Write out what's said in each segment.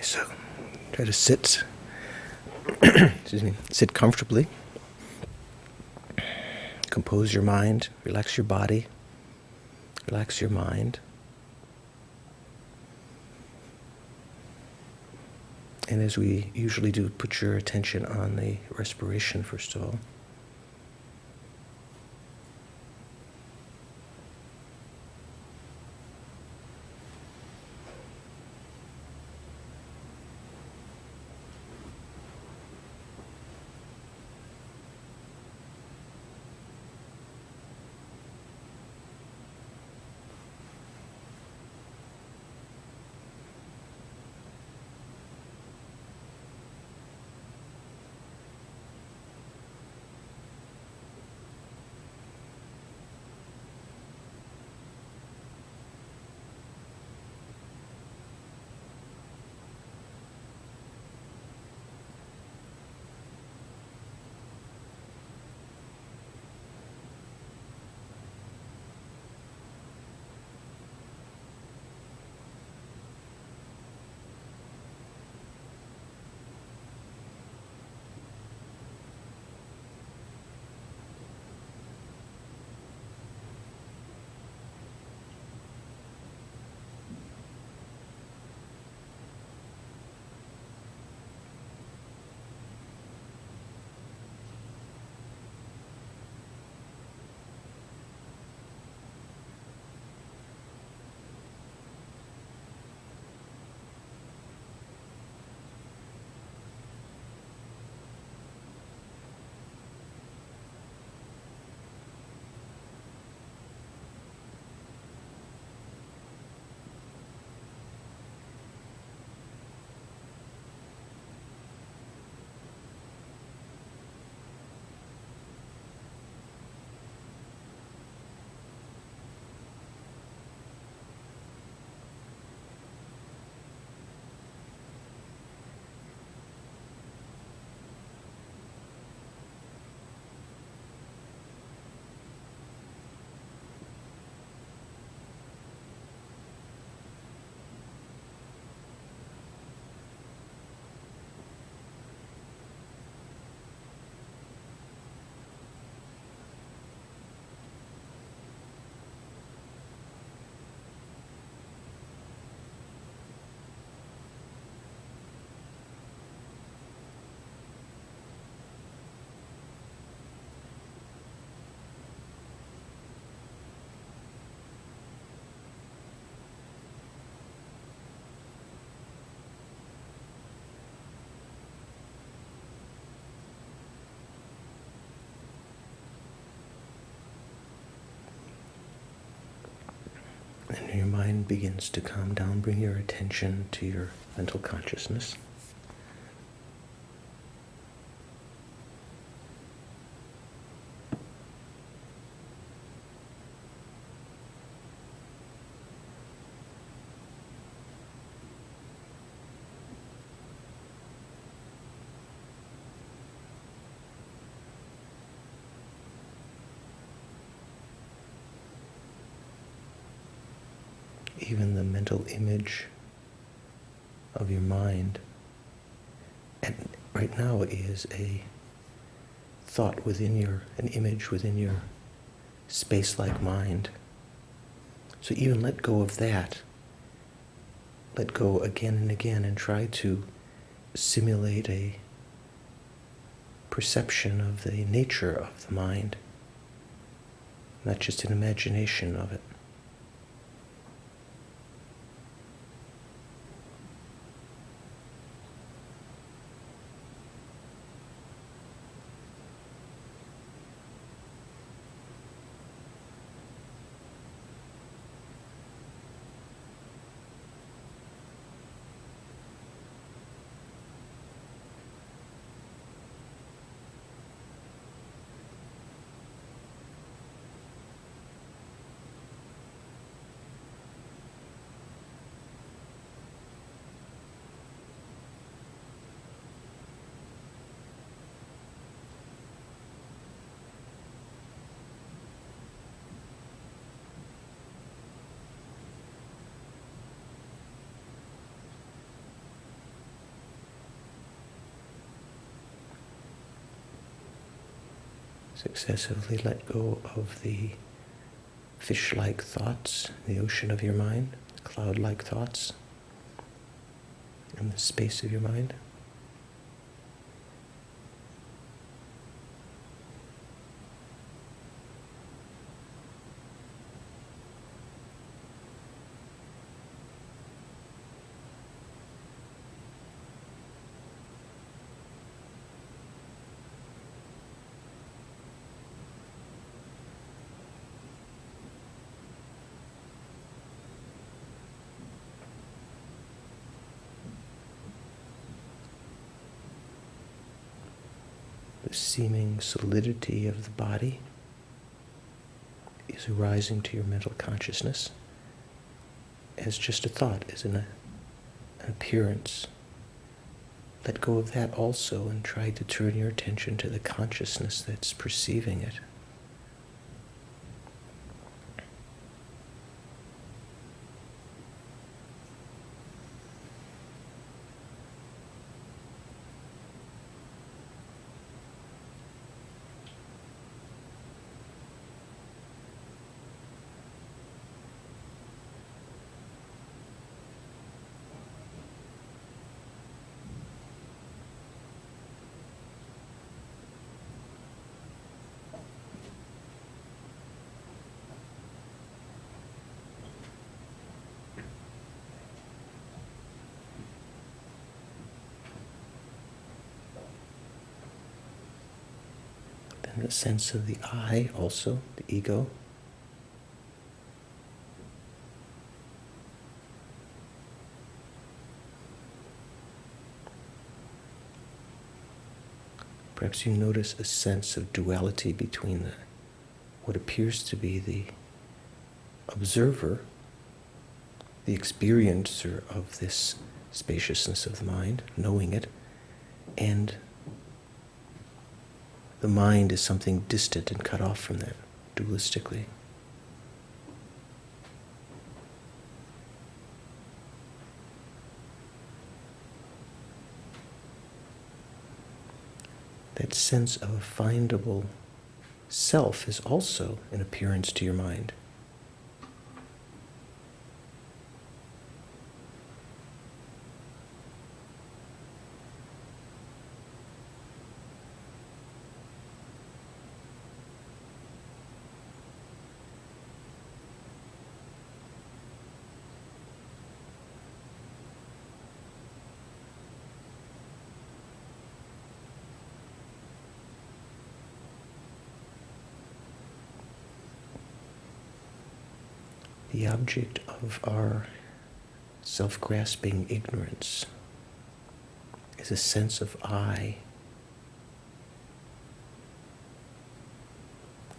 So try to sit, excuse me, sit comfortably. Compose your mind, relax your body, relax your mind. And as we usually do, put your attention on the respiration first of all. And when your mind begins to calm down, bring your attention to your mental consciousness. Even the mental image of your mind, and right now is a thought within an image within your space-like mind. So even let go of that. Let go again and again and try to simulate a perception of the nature of the mind, not just an imagination of it. Successively let go of the fish-like thoughts in the ocean of your mind, cloud-like thoughts in the space of your mind. The seeming solidity of the body is arising to your mental consciousness as just a thought, as an appearance. Let go of that also and try to turn your attention to the consciousness that's perceiving it. And the sense of the I also, the ego. Perhaps you notice a sense of duality between what appears to be the observer, the experiencer of this spaciousness of the mind, knowing it, and the mind is something distant and cut off from that, dualistically. That sense of a findable self is also an appearance to your mind. The object of our self-grasping ignorance is a sense of I.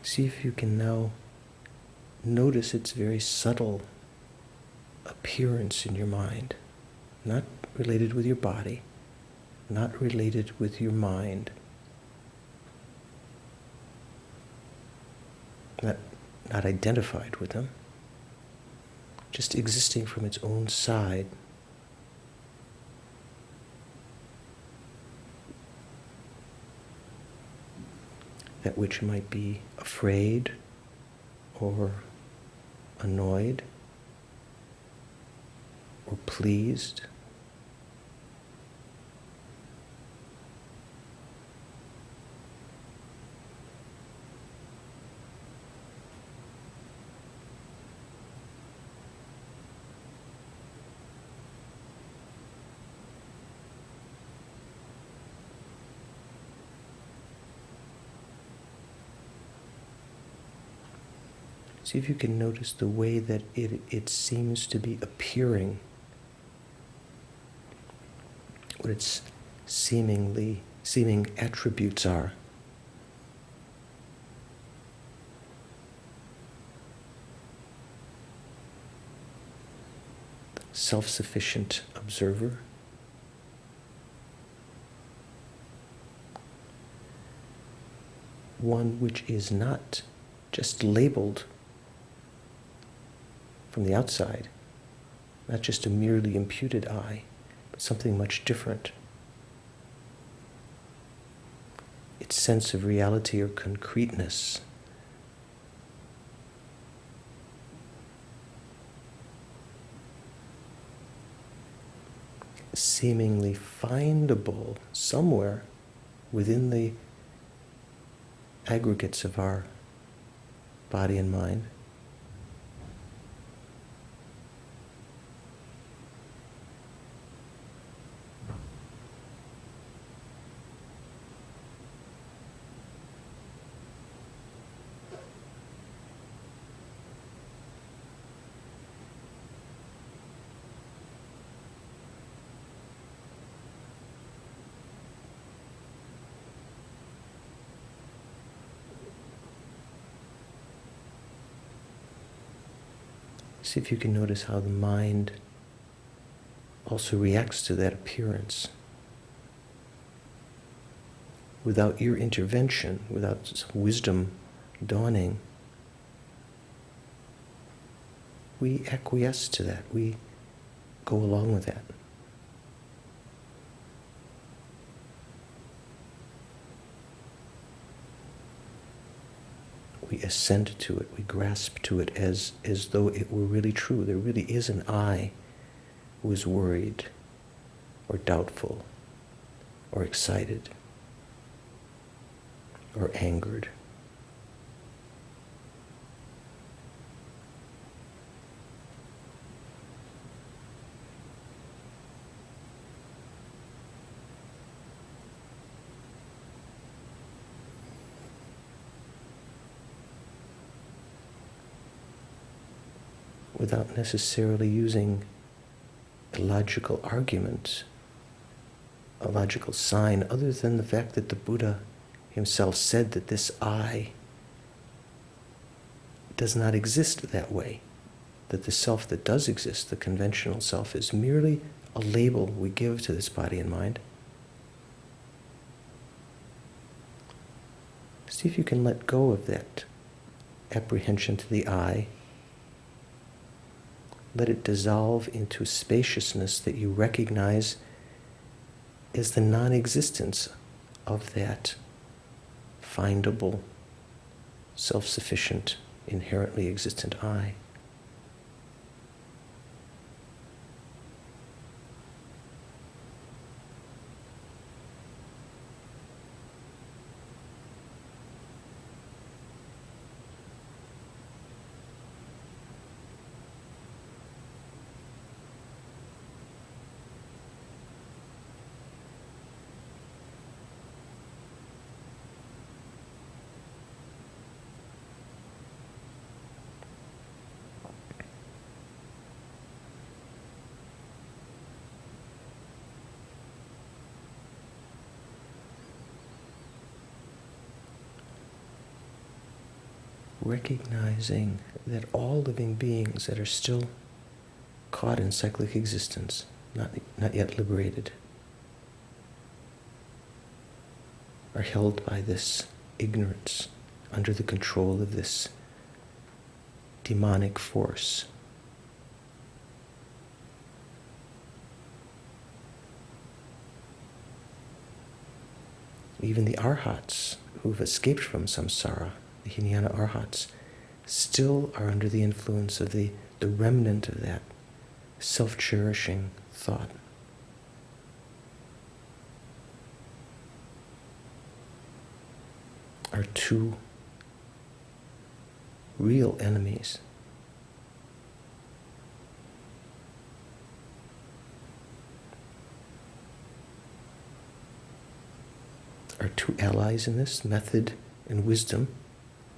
See if you can now notice its very subtle appearance in your mind, not related with your body, not related with your mind, not identified with them, just existing from its own side. That which might be afraid or annoyed or pleased. See if you can notice the way that it seems to be appearing, what its seeming attributes are. Self-sufficient observer. One which is not just labeled from the outside, not just a merely imputed I, but something much different. sense of reality or concreteness. Seemingly findable somewhere within the aggregates of our body and mind. See if you can notice how the mind also reacts to that appearance. Without your intervention, without wisdom dawning, we acquiesce to that. We go along with that. We assent to it, we grasp to it as though it were really true. There really is an I who is worried or doubtful or excited or angered. Without necessarily using a logical argument, a logical sign, other than the fact that the Buddha himself said that this I does not exist that way, that the self that does exist, the conventional self, is merely a label we give to this body and mind. See if you can let go of that apprehension to the I. Let it dissolve into spaciousness that you recognize as the non-existence of that findable, self-sufficient, inherently existent I. Recognizing that all living beings that are still caught in cyclic existence, not yet liberated, are held by this ignorance, under the control of this demonic force. Even the arhats who've escaped from samsara, the Hinayana arhats, still are under the influence of the remnant of that self-cherishing thought. Are two real enemies. Are two allies in this, method and wisdom,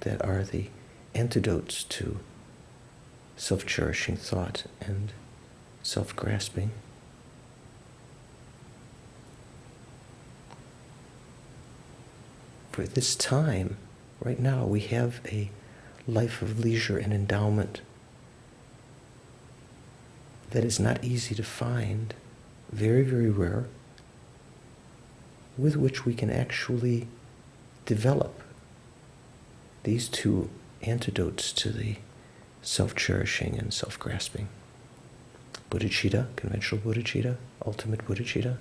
that are the antidotes to self-cherishing thought and self-grasping. For this time, right now, we have a life of leisure and endowment that is not easy to find, very, very rare, with which we can actually develop these two antidotes to the self-cherishing and self-grasping. Bodhicitta, conventional bodhicitta, ultimate bodhicitta.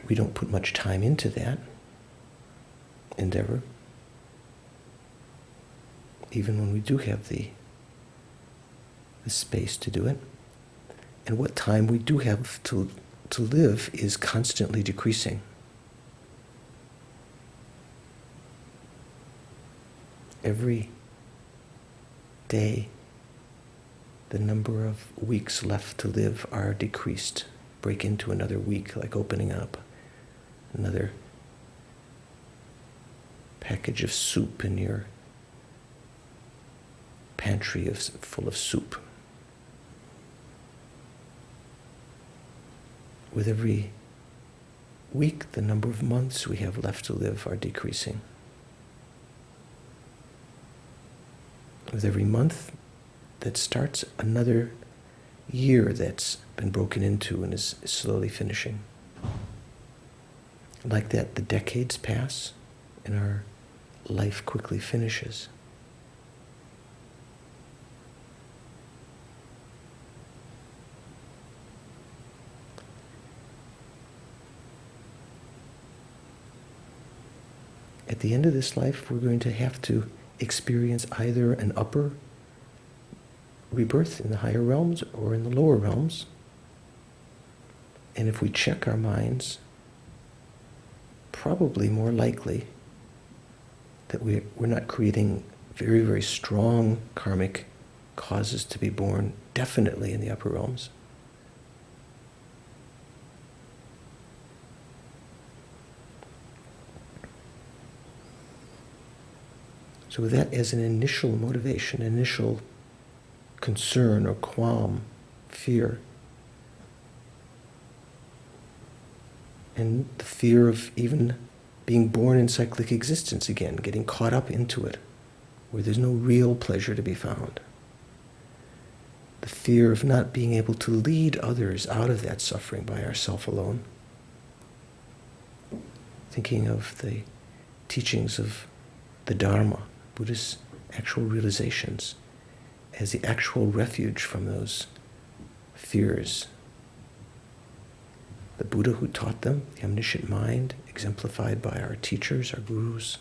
we don't put much time into that endeavor, even when we do have the space to do it. And what time we do have to live is constantly decreasing. Every day, the number of weeks left to live are decreased. Break into another week, like opening up another package of soup in your pantry full of soup. With every week, the number of months we have left to live are decreasing. With every month that starts, another year that's been broken into and is slowly finishing. Like that, the decades pass and our life quickly finishes. At the end of this life, we're going to have to experience either an upper rebirth in the higher realms or in the lower realms. And if we check our minds, probably more likely that we're not creating very, very strong karmic causes to be born, definitely in the upper realms. So with that as an initial motivation, initial concern or qualm, fear, and the fear of even being born in cyclic existence again, getting caught up into it, where there's no real pleasure to be found. The fear of not being able to lead others out of that suffering by ourselves alone. Thinking of the teachings of the Dharma, Buddhist actual realizations, as the actual refuge from those fears. The Buddha who taught them, the omniscient mind, exemplified by our teachers, our gurus.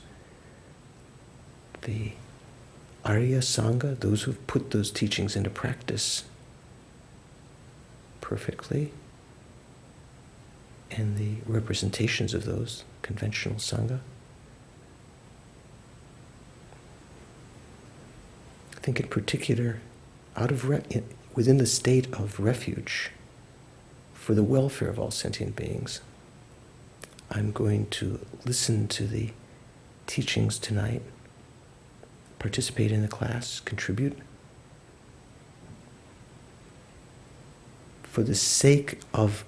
The Arya Sangha, those who've put those teachings into practice perfectly. And the representations of those, conventional Sangha. I think in particular, within the state of refuge for the welfare of all sentient beings, I'm going to listen to the teachings tonight, participate in the class, contribute, for the sake of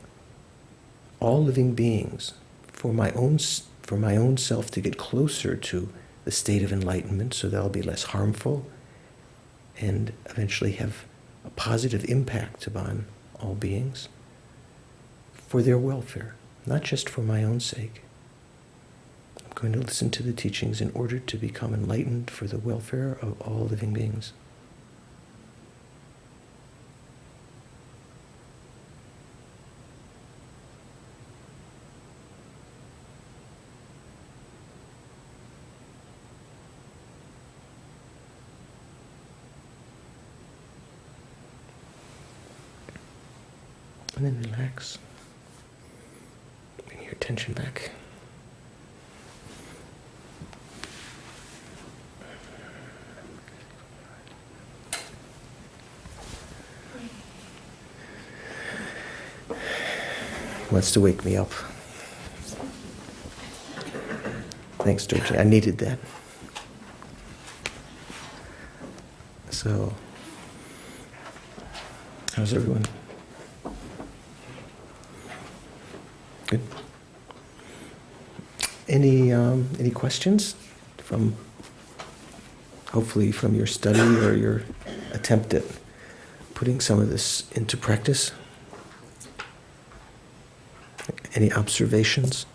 all living beings, for my own self to get closer to the state of enlightenment, so that I'll be less harmful and eventually have a positive impact upon all beings, for their welfare, not just for my own sake. I'm going to listen to the teachings in order to become enlightened for the welfare of all living beings. And then relax. Bring your attention back. Wants to wake me up. Thanks, Georgie. I needed that. So, how's everyone? Good. Any questions hopefully from your study or your attempt at putting some of this into practice? Any observations?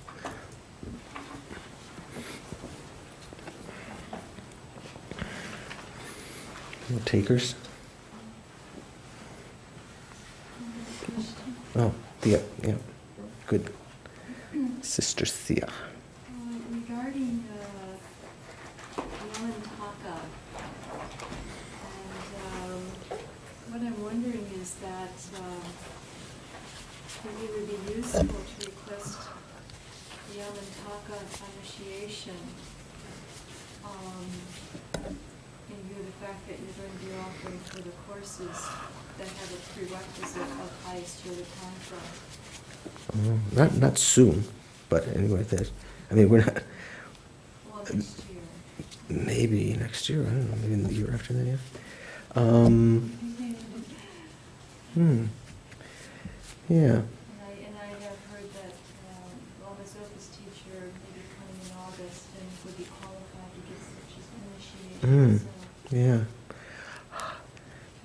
No takers? Oh, yeah, good. Sister Thea. Regarding Yamantaka, and what I'm wondering is that maybe it would be useful to request Yamantaka initiation in view of the fact that you're going to be offering for the courses that have a prerequisite of highest yoga tantra. Not soon, but anyway, we're not. Well, next year. Maybe next year. I don't know. Maybe the year after that. Yeah. Yeah. And I have heard that bodhisattva's teacher may be coming in August and would be qualified to give such an initiation. Yeah.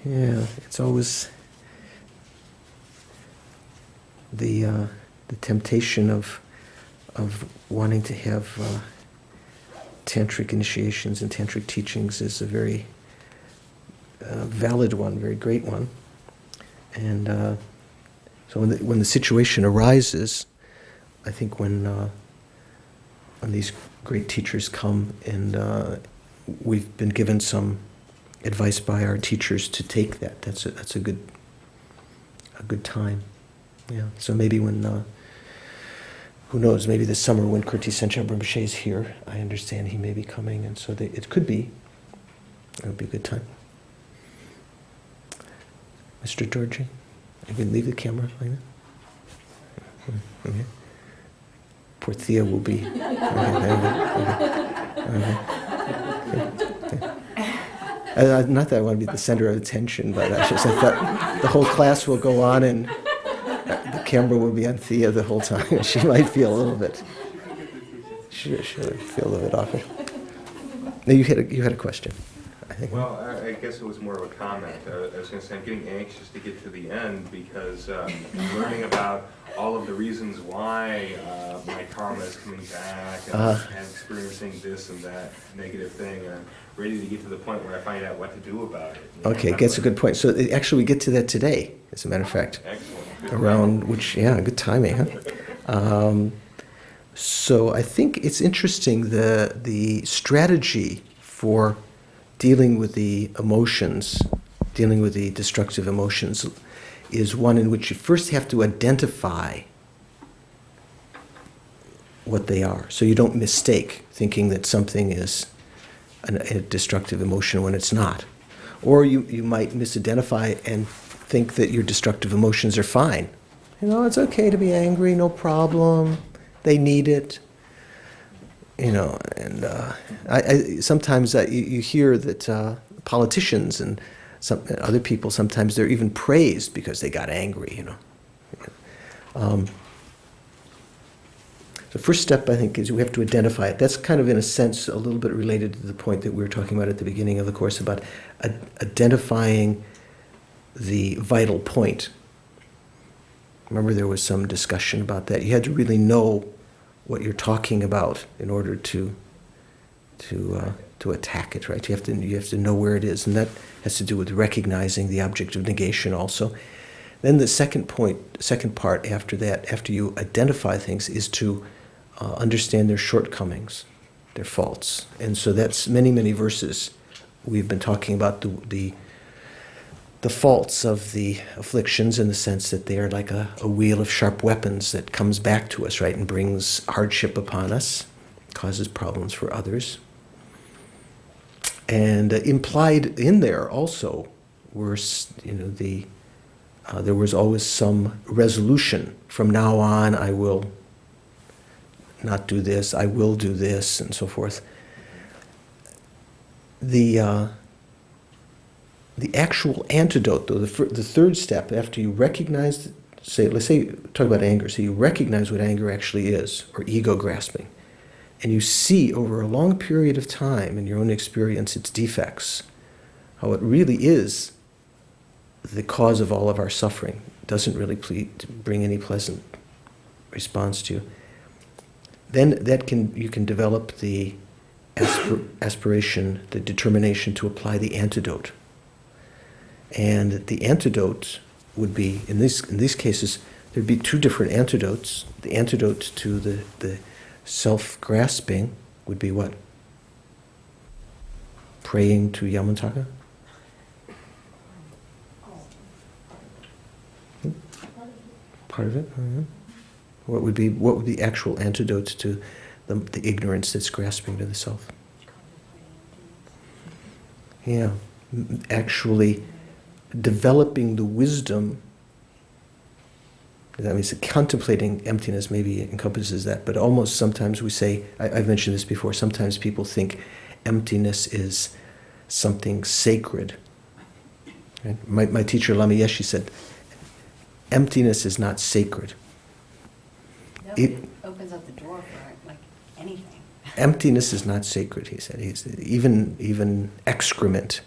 Yeah. It's always the temptation of wanting to have tantric initiations and tantric teachings is a very valid one, very great one. And so when the situation arises, I think when these great teachers come and we've been given some advice by our teachers to take that, that's a good time. Yeah. So maybe when who knows, maybe this summer when Kirti Senchab Rinpoche is here, I understand he may be coming, and so it could be. It would be a good time. Mr. Georgie, you can leave the camera like that. Okay. Poor Thea will be. Okay. Not that I want to be the center of attention, but I thought the whole class will go on and the camera will be on Thea the whole time. She might feel a little bit. She'll feel a little bit awkward. No, you had a question, I think. Well, I guess it was more of a comment. I was going to say I'm getting anxious to get to the end because I'm learning about all of the reasons why my karma is coming back and experiencing this and that negative thing, and I'm ready to get to the point where I find out what to do about it. Okay, that's a good point. So actually we get to that today, as a matter of fact. Excellent. Around which, good timing, huh? So I think it's interesting, the strategy for dealing with the emotions, dealing with the destructive emotions, is one in which you first have to identify what they are. So you don't mistake thinking that something is a destructive emotion when it's not. Or you might misidentify and think that your destructive emotions are fine. It's okay to be angry, no problem. They need it. And I sometimes you hear that politicians and some other people, sometimes they're even praised because they got angry, The first step, I think, is we have to identify it. That's kind of, in a sense, a little bit related to the point that we were talking about at the beginning of the course about identifying the vital point. Remember, there was some discussion about that. You had to really know what you're talking about in order to attack it, right? You have to know where it is, and that has to do with recognizing the object of negation also. Then the second part after that, after you identify things, is to understand their shortcomings, their faults. And so that's many verses. We've been talking about the faults of the afflictions, in the sense that they are like a wheel of sharp weapons that comes back to us, right, and brings hardship upon us, causes problems for others. And implied in there also were, there was always some resolution. From now on, I will not do this, I will do this, and so forth. The actual antidote, though, the third step, after you recognize, let's say, talk about anger, so you recognize what anger actually is, or ego grasping, and you see over a long period of time in your own experience its defects, how it really is the cause of all of our suffering. It doesn't really bring any pleasant response to you. Then you can develop the aspiration, the determination to apply the antidote. And the antidote would be, in these cases, there'd be two different antidotes. The antidote to the self-grasping would be what? Praying to Yamantaka? Part of it? What would be the actual antidote to the ignorance that's grasping to the self? Yeah, actually developing the wisdom. That means contemplating emptiness maybe encompasses that, but almost sometimes we say, I've mentioned this before, sometimes people think emptiness is something sacred. Right? My teacher Lama Yeshe said, emptiness is not sacred. No, it opens up the door for like anything. Emptiness is not sacred, he said. Even excrement,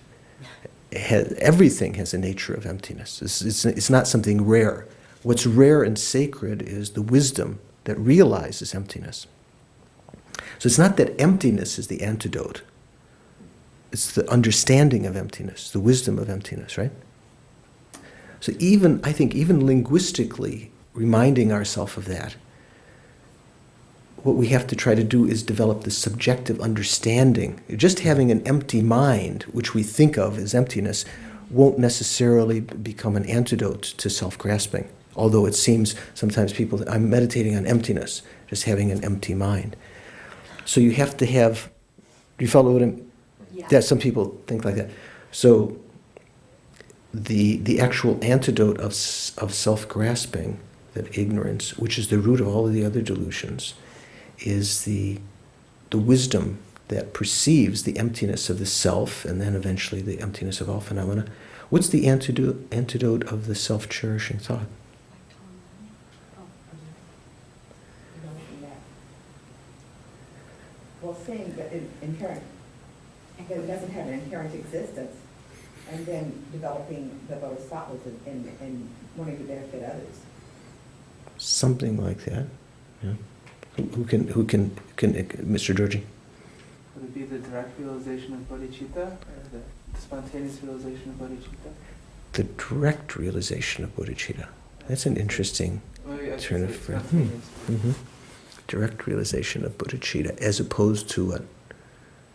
everything has a nature of emptiness. It's not something rare. What's rare and sacred is the wisdom that realizes emptiness. So it's not that emptiness is the antidote. It's the understanding of emptiness, the wisdom of emptiness, right? So I think even linguistically, reminding ourselves of that, what we have to try to do is develop the subjective understanding. Just having an empty mind, which we think of as emptiness, won't necessarily become an antidote to self-grasping. Although it seems sometimes people, I'm meditating on emptiness, just having an empty mind. So you have to have, do you follow what I'm, yeah, some people think like that. So the actual antidote of self-grasping, that ignorance, which is the root of all of the other delusions, is the wisdom that perceives the emptiness of the self and then eventually the emptiness of all phenomena. What's the antidote of the self-cherishing thought? Well, saying that it doesn't have an inherent existence, and then developing the bodhisattvas and wanting to benefit others. Something like that. Yeah. Who can, Mr. Georgie? Would it be the direct realization of bodhicitta or the spontaneous realization of bodhicitta? The direct realization of bodhicitta. That's an interesting turn of phrase. Direct realization of bodhicitta, as opposed to what?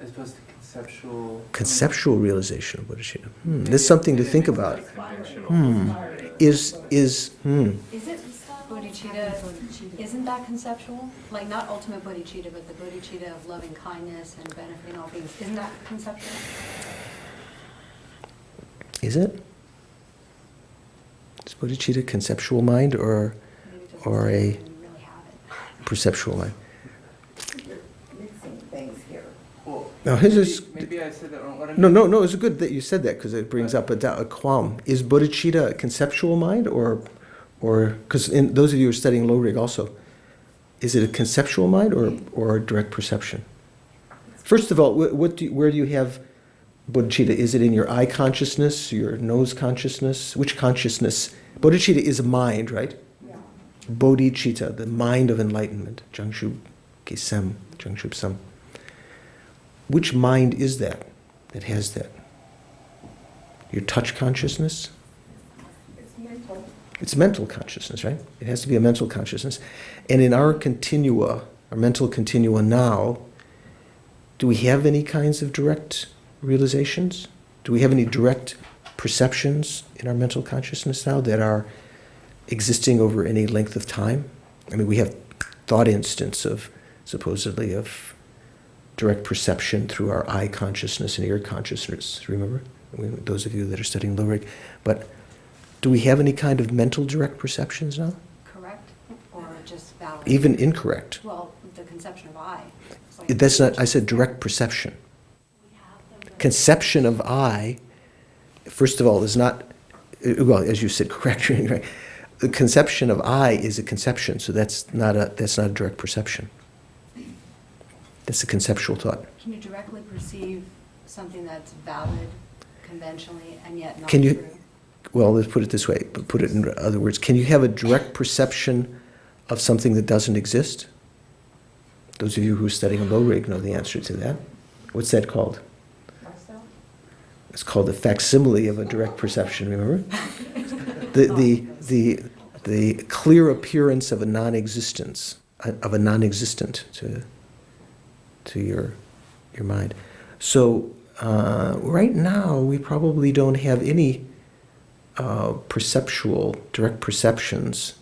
As opposed to conceptual... Conceptual realization of bodhicitta. There's something to think about. Is it bodhicitta, isn't that conceptual? Like not ultimate bodhicitta, but the bodhicitta of loving kindness and benefiting all beings. Isn't that conceptual? Is it? Is bodhicitta conceptual mind or a perceptual mind? You're mixing things here. Well, Now, maybe I said that wrong. No, it's good that you said that because it brings up a qualm. Is bodhicitta a conceptual mind or because those of you who are studying low rig also, is it a conceptual mind or direct perception? First of all, where do you have bodhicitta? Is it in your eye consciousness, your nose consciousness? Which consciousness? Bodhicitta is a mind, right? Yeah. Bodhicitta, the mind of enlightenment. Jangshub Kisem, Jangshub Sam. Which mind is that has that? Your touch consciousness? It's mental. It's mental consciousness, right? It has to be a mental consciousness. And in our continua, our mental continua now, do we have any kinds of direct realizations? Do we have any direct perceptions in our mental consciousness now that are existing over any length of time? I mean, we have thought instance of, supposedly, of direct perception through our eye consciousness and ear consciousness, remember? Those of you that are studying low rig. But do we have any kind of mental direct perceptions now? Correct or just valid? Even incorrect. Well, the conception of I. That's not, I said direct perception. Conception of I, first of all, is not, well, as you said, correct, right? The conception of I is a conception, so that's not a direct perception. That's a conceptual thought. Can you directly perceive something that's valid conventionally and yet not Can you, true? well, let's put it this way, but put it in other words. Can you have a direct perception of something that doesn't exist? Those of you who are studying low rig know the answer to that. What's that called? Myself? It's called the facsimile of a direct perception, remember? The the clear appearance of a non-existence, of a non-existent to your mind. So right now we probably don't have any perceptual direct perceptions,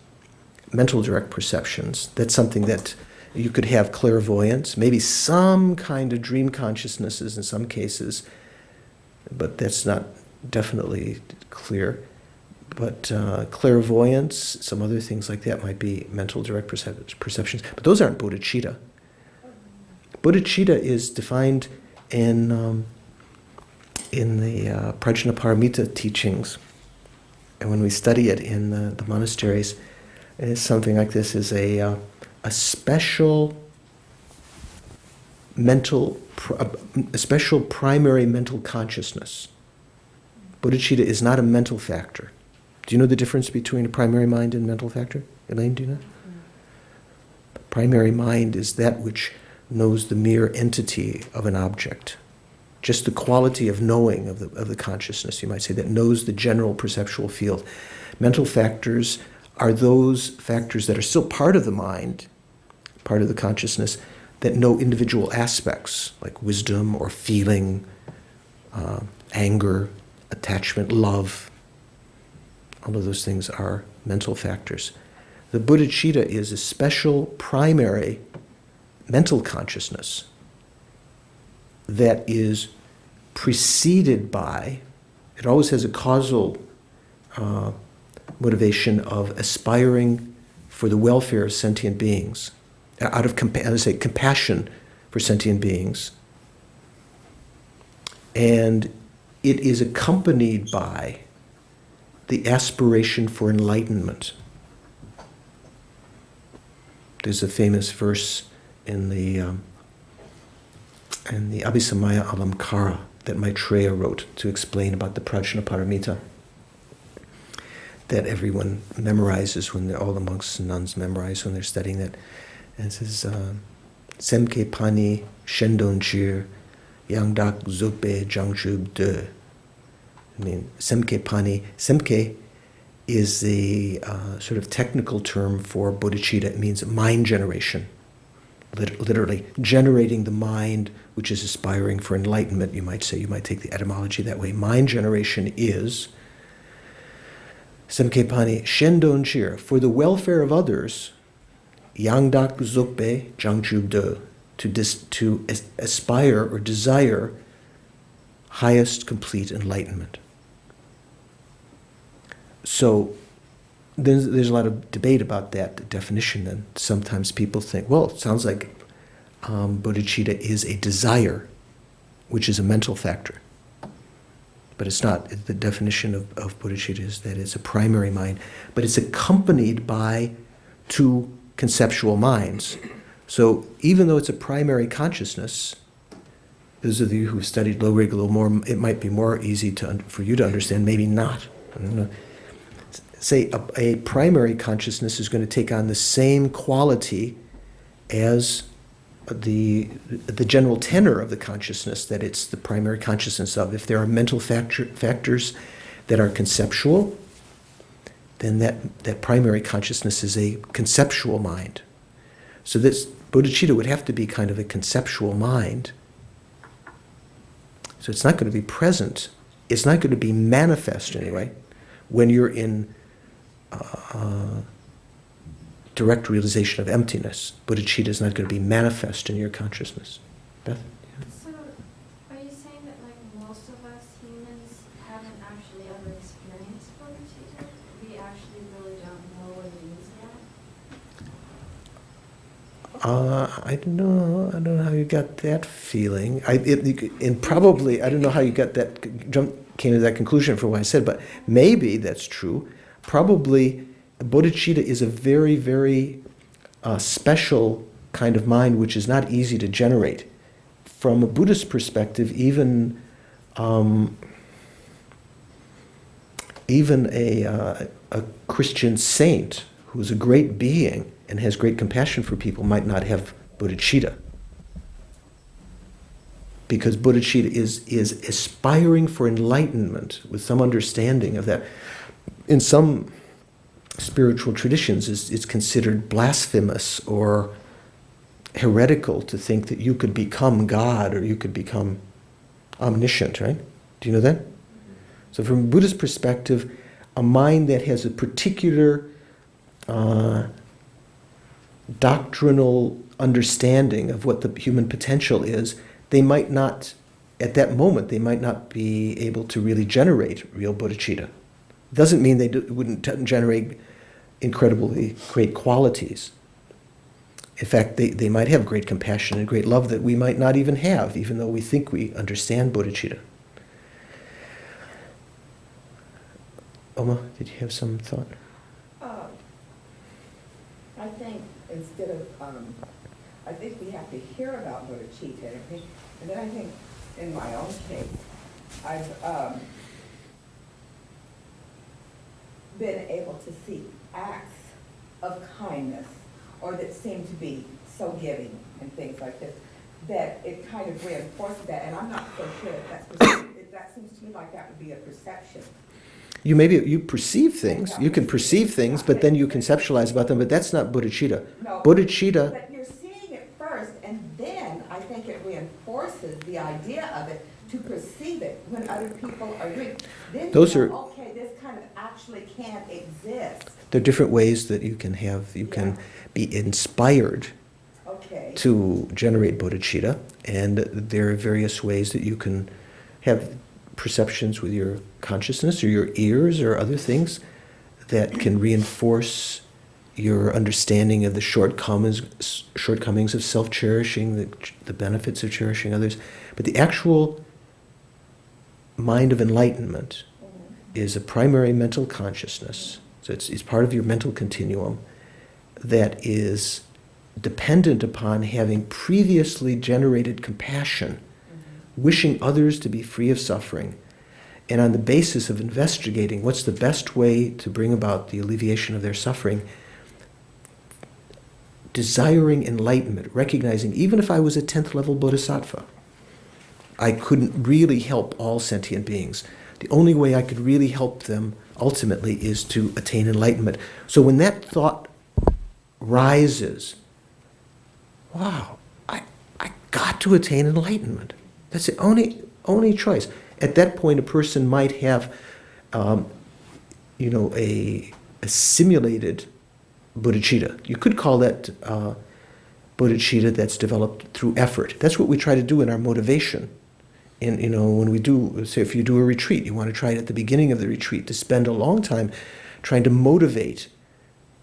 mental direct perceptions. That's something that you could have clairvoyance, maybe some kind of dream consciousnesses in some cases, but that's not definitely clear. But clairvoyance, some other things like that might be mental direct perceptions. But those aren't bodhicitta. Bodhicitta is defined in the Prajnaparamita teachings. And when we study it in the monasteries, it's something like this: is a special a special primary mental consciousness. Bodhicitta is not a mental factor. Do you know the difference between a primary mind and mental factor? Elaine, do you know? Primary mind is that which knows the mere entity of an object. Just the quality of knowing of the consciousness, you might say, that knows the general perceptual field. Mental factors are those factors that are still part of the mind, part of the consciousness, that know individual aspects, like wisdom or feeling, anger, attachment, love. All of those things are mental factors. The bodhicitta is a special primary mental consciousness that is preceded by, it always has a causal motivation of aspiring for the welfare of sentient beings, out of compassion for sentient beings. And it is accompanied by the aspiration for enlightenment. There's a famous verse in the Abhisamaya Alamkara that Maitreya wrote to explain about the Prajnaparamita, that everyone memorizes when all the monks and nuns memorize when they're studying that. And it says, Semke pani shendon chir yangdak zope jangchub de. I mean, semke pani. Semke is the sort of technical term for bodhicitta. It means mind generation. Literally, generating the mind which is aspiring for enlightenment, you might say. You might take the etymology that way. Mind generation is semke pani shendon chir, for the welfare of others, yangdak zokbe jangchub de, to aspire or desire highest complete enlightenment. So there's a lot of debate about that definition. Then sometimes people think, well, it sounds like bodhicitta is a desire, which is a mental factor. But it's not. The definition of bodhicitta is that it's a primary mind, but it's accompanied by two conceptual minds. So even though it's a primary consciousness, those of you who've studied low rig a little more, it might be more easy for you to understand, maybe not. I don't know. Say a primary consciousness is going to take on the same quality as the general tenor of the consciousness that it's the primary consciousness of. If there are mental factors that are conceptual, then that primary consciousness is a conceptual mind. So this bodhicitta would have to be kind of a conceptual mind. So it's not going to be present. It's not going to be manifest anyway when you're in direct realization of emptiness. Bodhicitta is not going to be manifest in your consciousness. Beth? Yeah. So, are you saying that like most of us humans haven't actually ever experienced bodhicitta? We actually really don't know what it is yet? I don't know how you got that feeling. And probably, I don't know how you got that, came to that conclusion for what I said, but maybe that's true. Probably, bodhicitta is a very, very special kind of mind which is not easy to generate. From a Buddhist perspective, even a Christian saint who's a great being and has great compassion for people might not have bodhicitta. Because bodhicitta is aspiring for enlightenment with some understanding of that. In some spiritual traditions is considered blasphemous or heretical to think that you could become God or you could become omniscient, right? Do you know that? So from a Buddhist perspective, a mind that has a particular doctrinal understanding of what the human potential is, they might not, at that moment, they might not be able to really generate real bodhicitta. Doesn't mean they wouldn't generate incredibly great qualities. In fact, they might have great compassion and great love that we might not even have, even though we think we understand bodhicitta. Oma, did you have some thought? I think instead of, I think we have to hear about bodhicitta, and then I think in my own case, I've been able to see acts of kindness, or that seem to be so giving and things like this, that it kind of reinforces that, and I'm not so sure if that seems to me like that would be a perception. You perceive things. You can perceive things, but then you conceptualize about them. But that's not bodhicitta. No, Bodhicitta. but you're seeing it first, and then I think it reinforces the idea of it to perceive it when other people are doing it. Then Those you are- go, okay, this kind of actually can exist. There are different ways that you can have. You can be inspired Okay. to generate bodhicitta, and there are various ways that you can have perceptions with your consciousness or your ears or other things that can reinforce your understanding of the shortcomings of self-cherishing, the benefits of cherishing others. But the actual mind of enlightenment is a primary mental consciousness. So it's part of your mental continuum that is dependent upon having previously generated compassion, wishing others to be free of suffering, and on the basis of investigating what's the best way to bring about the alleviation of their suffering, desiring enlightenment, recognizing even if I was a 10th level bodhisattva, I couldn't really help all sentient beings. The only way I could really help them ultimately is to attain enlightenment. So when that thought rises, wow, I got to attain enlightenment. That's the only choice. At that point, a person might have, a simulated bodhicitta. You could call that bodhicitta that's developed through effort. That's what we try to do in our motivation. When we do, say if you do a retreat, you want to try it at the beginning of the retreat to spend a long time trying to motivate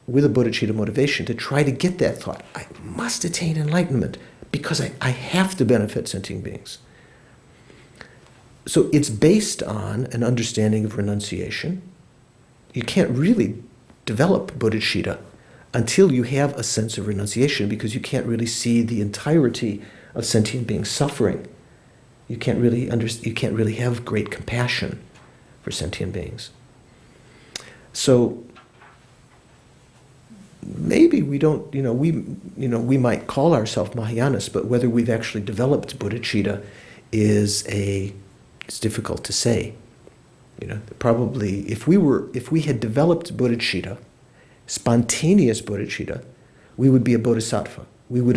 with a bodhicitta motivation to try to get that thought. I must attain enlightenment because I have to benefit sentient beings. So it's based on an understanding of renunciation. You can't really develop bodhicitta until you have a sense of renunciation, because you can't really see the entirety of sentient beings suffering. You can't really have great compassion for sentient beings. So maybe we don't, we might call ourselves Mahayanas, but whether we've actually developed bodhicitta it's difficult to say. Probably if we had developed bodhicitta, spontaneous bodhicitta, we would be a bodhisattva. We would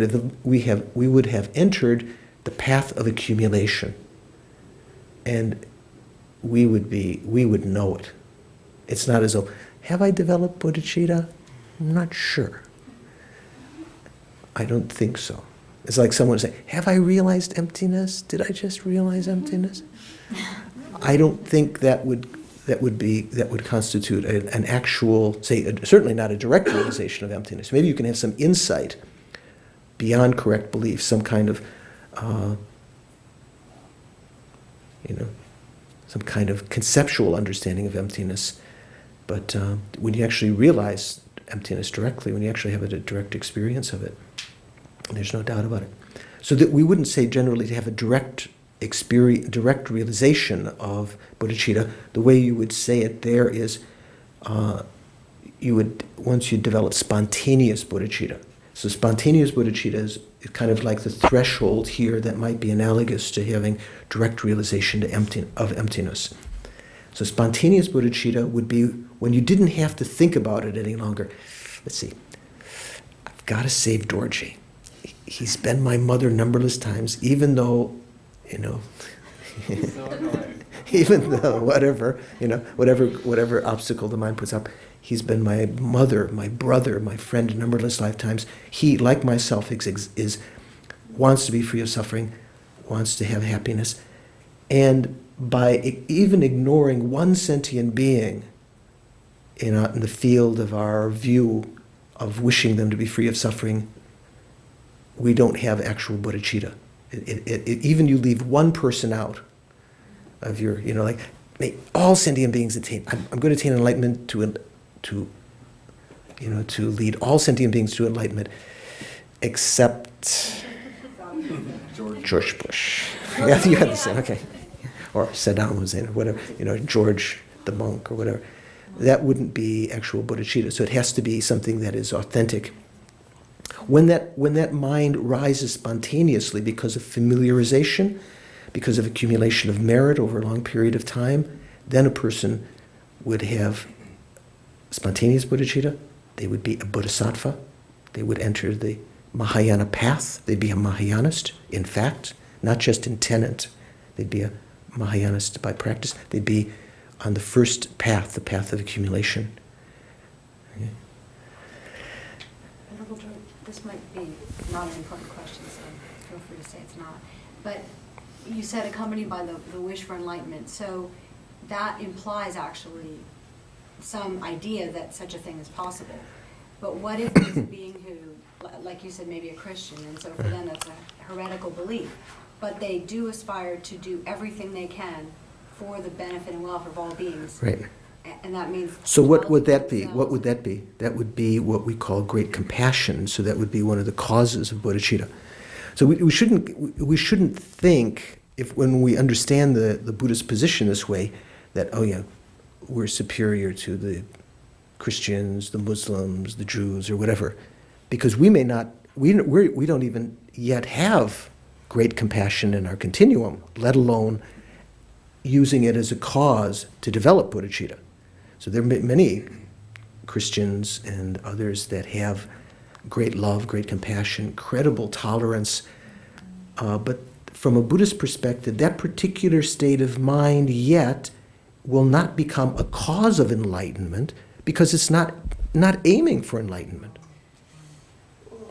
have entered the path of accumulation, and we would know it. It's not as though, have I developed bodhicitta? I'm not sure. I don't think so. It's like someone saying, have I realized emptiness? Did I just realize emptiness? I don't think that would constitute an actual, certainly not a direct realization of emptiness. Maybe you can have some insight beyond correct belief, some kind of, some kind of conceptual understanding of emptiness. But when you actually realize emptiness directly, when you actually have a direct experience of it, there's no doubt about it. So that we wouldn't say generally to have a direct realization of bodhicitta. The way you would say it there is, once you develop spontaneous bodhicitta. So spontaneous bodhicitta is kind of like the threshold here that might be analogous to having direct realization of emptiness. So spontaneous bodhicitta would be when you didn't have to think about it any longer. Let's see. I've got to save Dorji. He's been my mother numberless times, even though, So annoying. even though whatever obstacle the mind puts up, he's been my mother, my brother, my friend numberless lifetimes. He, like myself, wants to be free of suffering, wants to have happiness. And by even ignoring one sentient being in the field of our view of wishing them to be free of suffering, we don't have actual bodhicitta. Even you leave one person out of your, may all sentient beings attain. I'm going to attain enlightenment to lead all sentient beings to enlightenment, except George Bush. Yeah, you had the same, okay. Or Saddam Hussein, or whatever, George the monk, or whatever. That wouldn't be actual bodhicitta. So it has to be something that is authentic. When that mind rises spontaneously because of familiarization, because of accumulation of merit over a long period of time, then a person would have spontaneous bodhicitta. They would be a bodhisattva. They would enter the Mahayana path. They'd be a Mahayanist, in fact, not just in tenet. They'd be a Mahayanist by practice. They'd be on the first path, the path of accumulation. Okay. This might be not an important question, so feel free to say it's not. But you said accompanied by the wish for enlightenment. So that implies actually some idea that such a thing is possible. But what if there's a being who, like you said, maybe a Christian, and so for them that's a heretical belief, but they do aspire to do everything they can for the benefit and welfare of all beings. Right. And that means... So what would that be? What would that be? That would be what we call great compassion. So that would be one of the causes of bodhicitta. So we shouldn't think, when we understand the Buddhist position this way, that, oh yeah, we're superior to the Christians, the Muslims, the Jews, or whatever. Because we don't even yet have great compassion in our continuum, let alone using it as a cause to develop bodhicitta. So there are many Christians and others that have great love, great compassion, incredible tolerance. But from a Buddhist perspective, that particular state of mind yet will not become a cause of enlightenment because it's not aiming for enlightenment.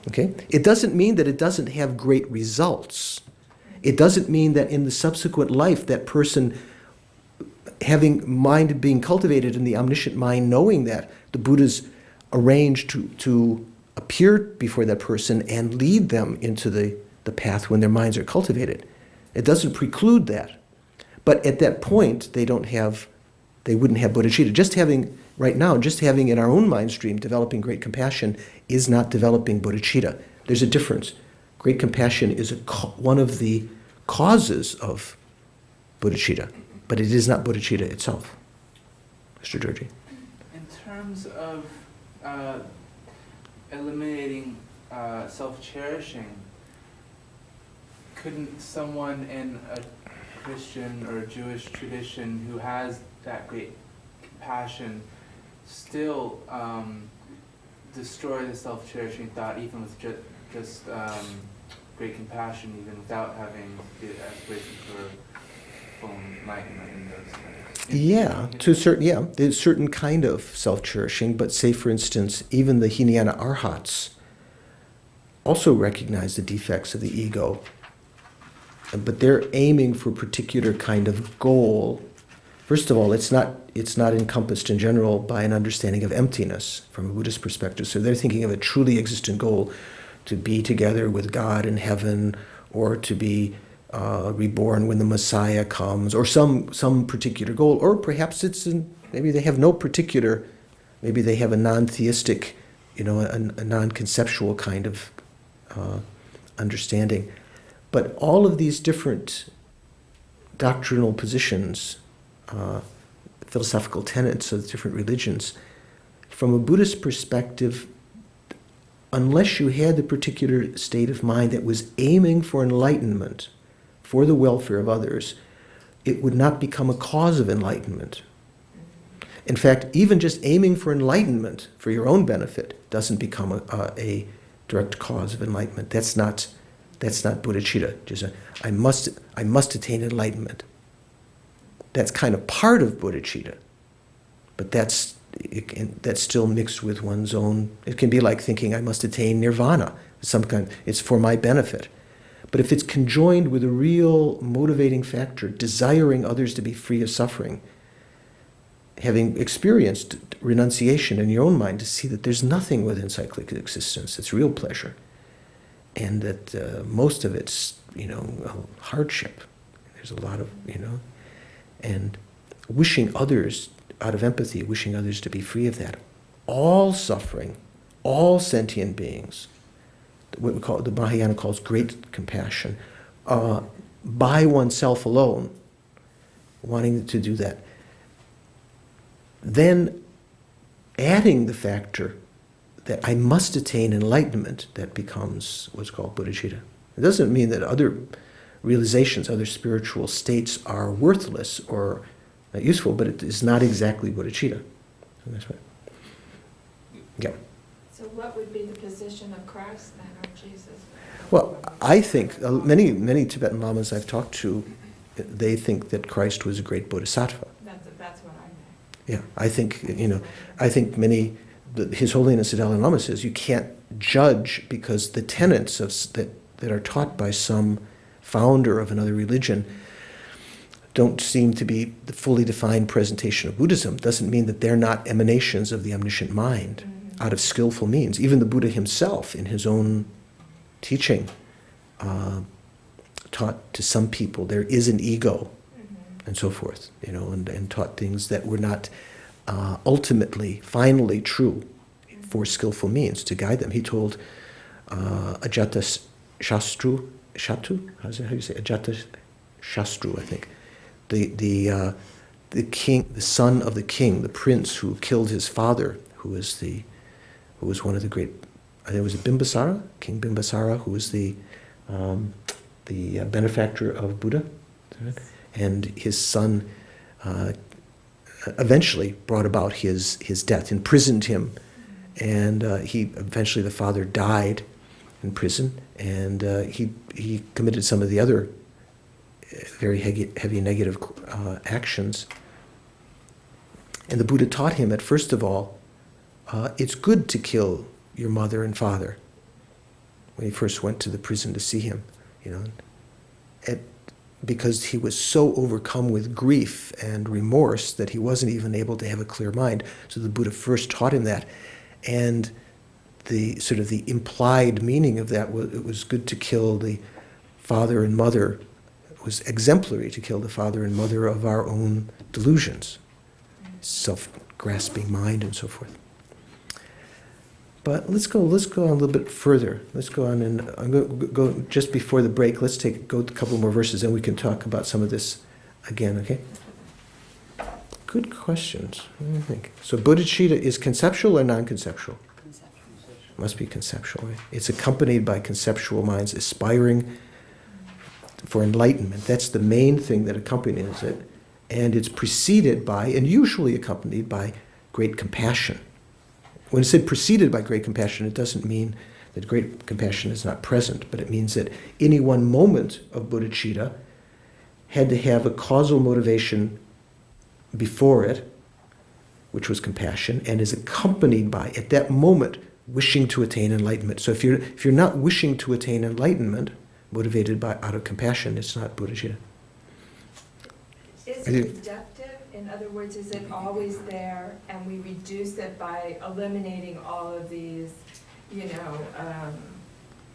Okay? It doesn't mean that it doesn't have great results. It doesn't mean that in the subsequent life that person having mind being cultivated in the omniscient mind, knowing that the Buddha's arranged to appear before that person and lead them into the path when their minds are cultivated. It doesn't preclude that. But at that point, they wouldn't have bodhicitta. Just having in our own mind stream developing great compassion is not developing bodhicitta. There's a difference. Great compassion is one of the causes of bodhicitta, but it is not bodhicitta itself. Mr. Durji. In terms of eliminating self-cherishing, couldn't someone in a Christian or Jewish tradition who has that great compassion still destroy the self-cherishing thought even with just great compassion, even without having the aspiration for full enlightenment in those things? Yeah, there's a certain kind of self-cherishing, but say, for instance, even the Hinayana Arhats also recognize the defects of the ego, but they're aiming for a particular kind of goal. First of all, it's not encompassed in general by an understanding of emptiness from a Buddhist perspective. So they're thinking of a truly existent goal, to be together with God in heaven, or to be reborn when the Messiah comes, or some particular goal. Or perhaps maybe they have no particular, maybe they have a non-theistic, a non-conceptual kind of understanding. But all of these different doctrinal positions, philosophical tenets of different religions, from a Buddhist perspective, unless you had the particular state of mind that was aiming for enlightenment, for the welfare of others, it would not become a cause of enlightenment. In fact, even just aiming for enlightenment for your own benefit doesn't become a direct cause of enlightenment. That's not bodhicitta. Just I must attain enlightenment. That's kind of part of bodhicitta, but that's still mixed with one's own. It can be like thinking I must attain nirvana. It's for my benefit. But if it's conjoined with a real motivating factor, desiring others to be free of suffering, having experienced renunciation in your own mind to see that there's nothing within cyclic existence, it's real pleasure, and that most of it's, hardship. There's a lot of, and wishing others, out of empathy, wishing others to be free of that. All suffering, all sentient beings, what we call, the Mahayana calls great compassion, by oneself alone, wanting to do that. Then adding the factor that I must attain enlightenment, that becomes what's called bodhicitta. It doesn't mean that other realizations, other spiritual states are worthless or not useful, but it is not exactly bodhicitta. That's right. Yeah. So what would be the position of Christ then, or Jesus? Well, I think many Tibetan lamas I've talked to, they think that Christ was a great bodhisattva. That's what I meant. Yeah, I think many, His Holiness the Dalai Lama says you can't judge because the tenets that are taught by some founder of another religion don't seem to be the fully defined presentation of Buddhism. Doesn't mean that they're not emanations of the omniscient mind out of skillful means. Even the Buddha himself, in his own teaching, taught to some people there is an ego, and so forth, and taught things that were not ultimately, finally true for skillful means to guide them. He told Ajata Shastru, how do you say Ajata Shastru, I think, the king, the son of the king, the prince who killed his father, who was one of the great, I think it was Bimbisara, King Bimbisara, who was the benefactor of Buddha, and his son eventually brought about his death, imprisoned him, and eventually the father died in prison, and he committed some of the other very heavy negative actions. And the Buddha taught him that, first of all, it's good to kill your mother and father. When he first went to the prison to see him, because he was so overcome with grief and remorse that he wasn't even able to have a clear mind. So the Buddha first taught him that, and the sort of the implied meaning of that was it was good to kill the father and mother. It was exemplary to kill the father and mother of our own delusions, self-grasping mind and so forth. But let's go on a little bit further. Let's go on, and I'm going to go just before the break. Let's go a couple more verses, and we can talk about some of this again, okay? Good questions. What do you think? So bodhicitta is conceptual or non-conceptual? Conceptual. Must be conceptual, right? It's accompanied by conceptual minds aspiring for enlightenment. That's the main thing that accompanies it. And it's preceded by, and usually accompanied by, great compassion. When it's said preceded by great compassion, it doesn't mean that great compassion is not present, but it means that any one moment of bodhicitta had to have a causal motivation before it, which was compassion, and is accompanied by, at that moment, wishing to attain enlightenment. So if you're not wishing to attain enlightenment, motivated by out of compassion, it's not bodhicitta. Is it reductive? In other words, is it always there, and we reduce it by eliminating all of these,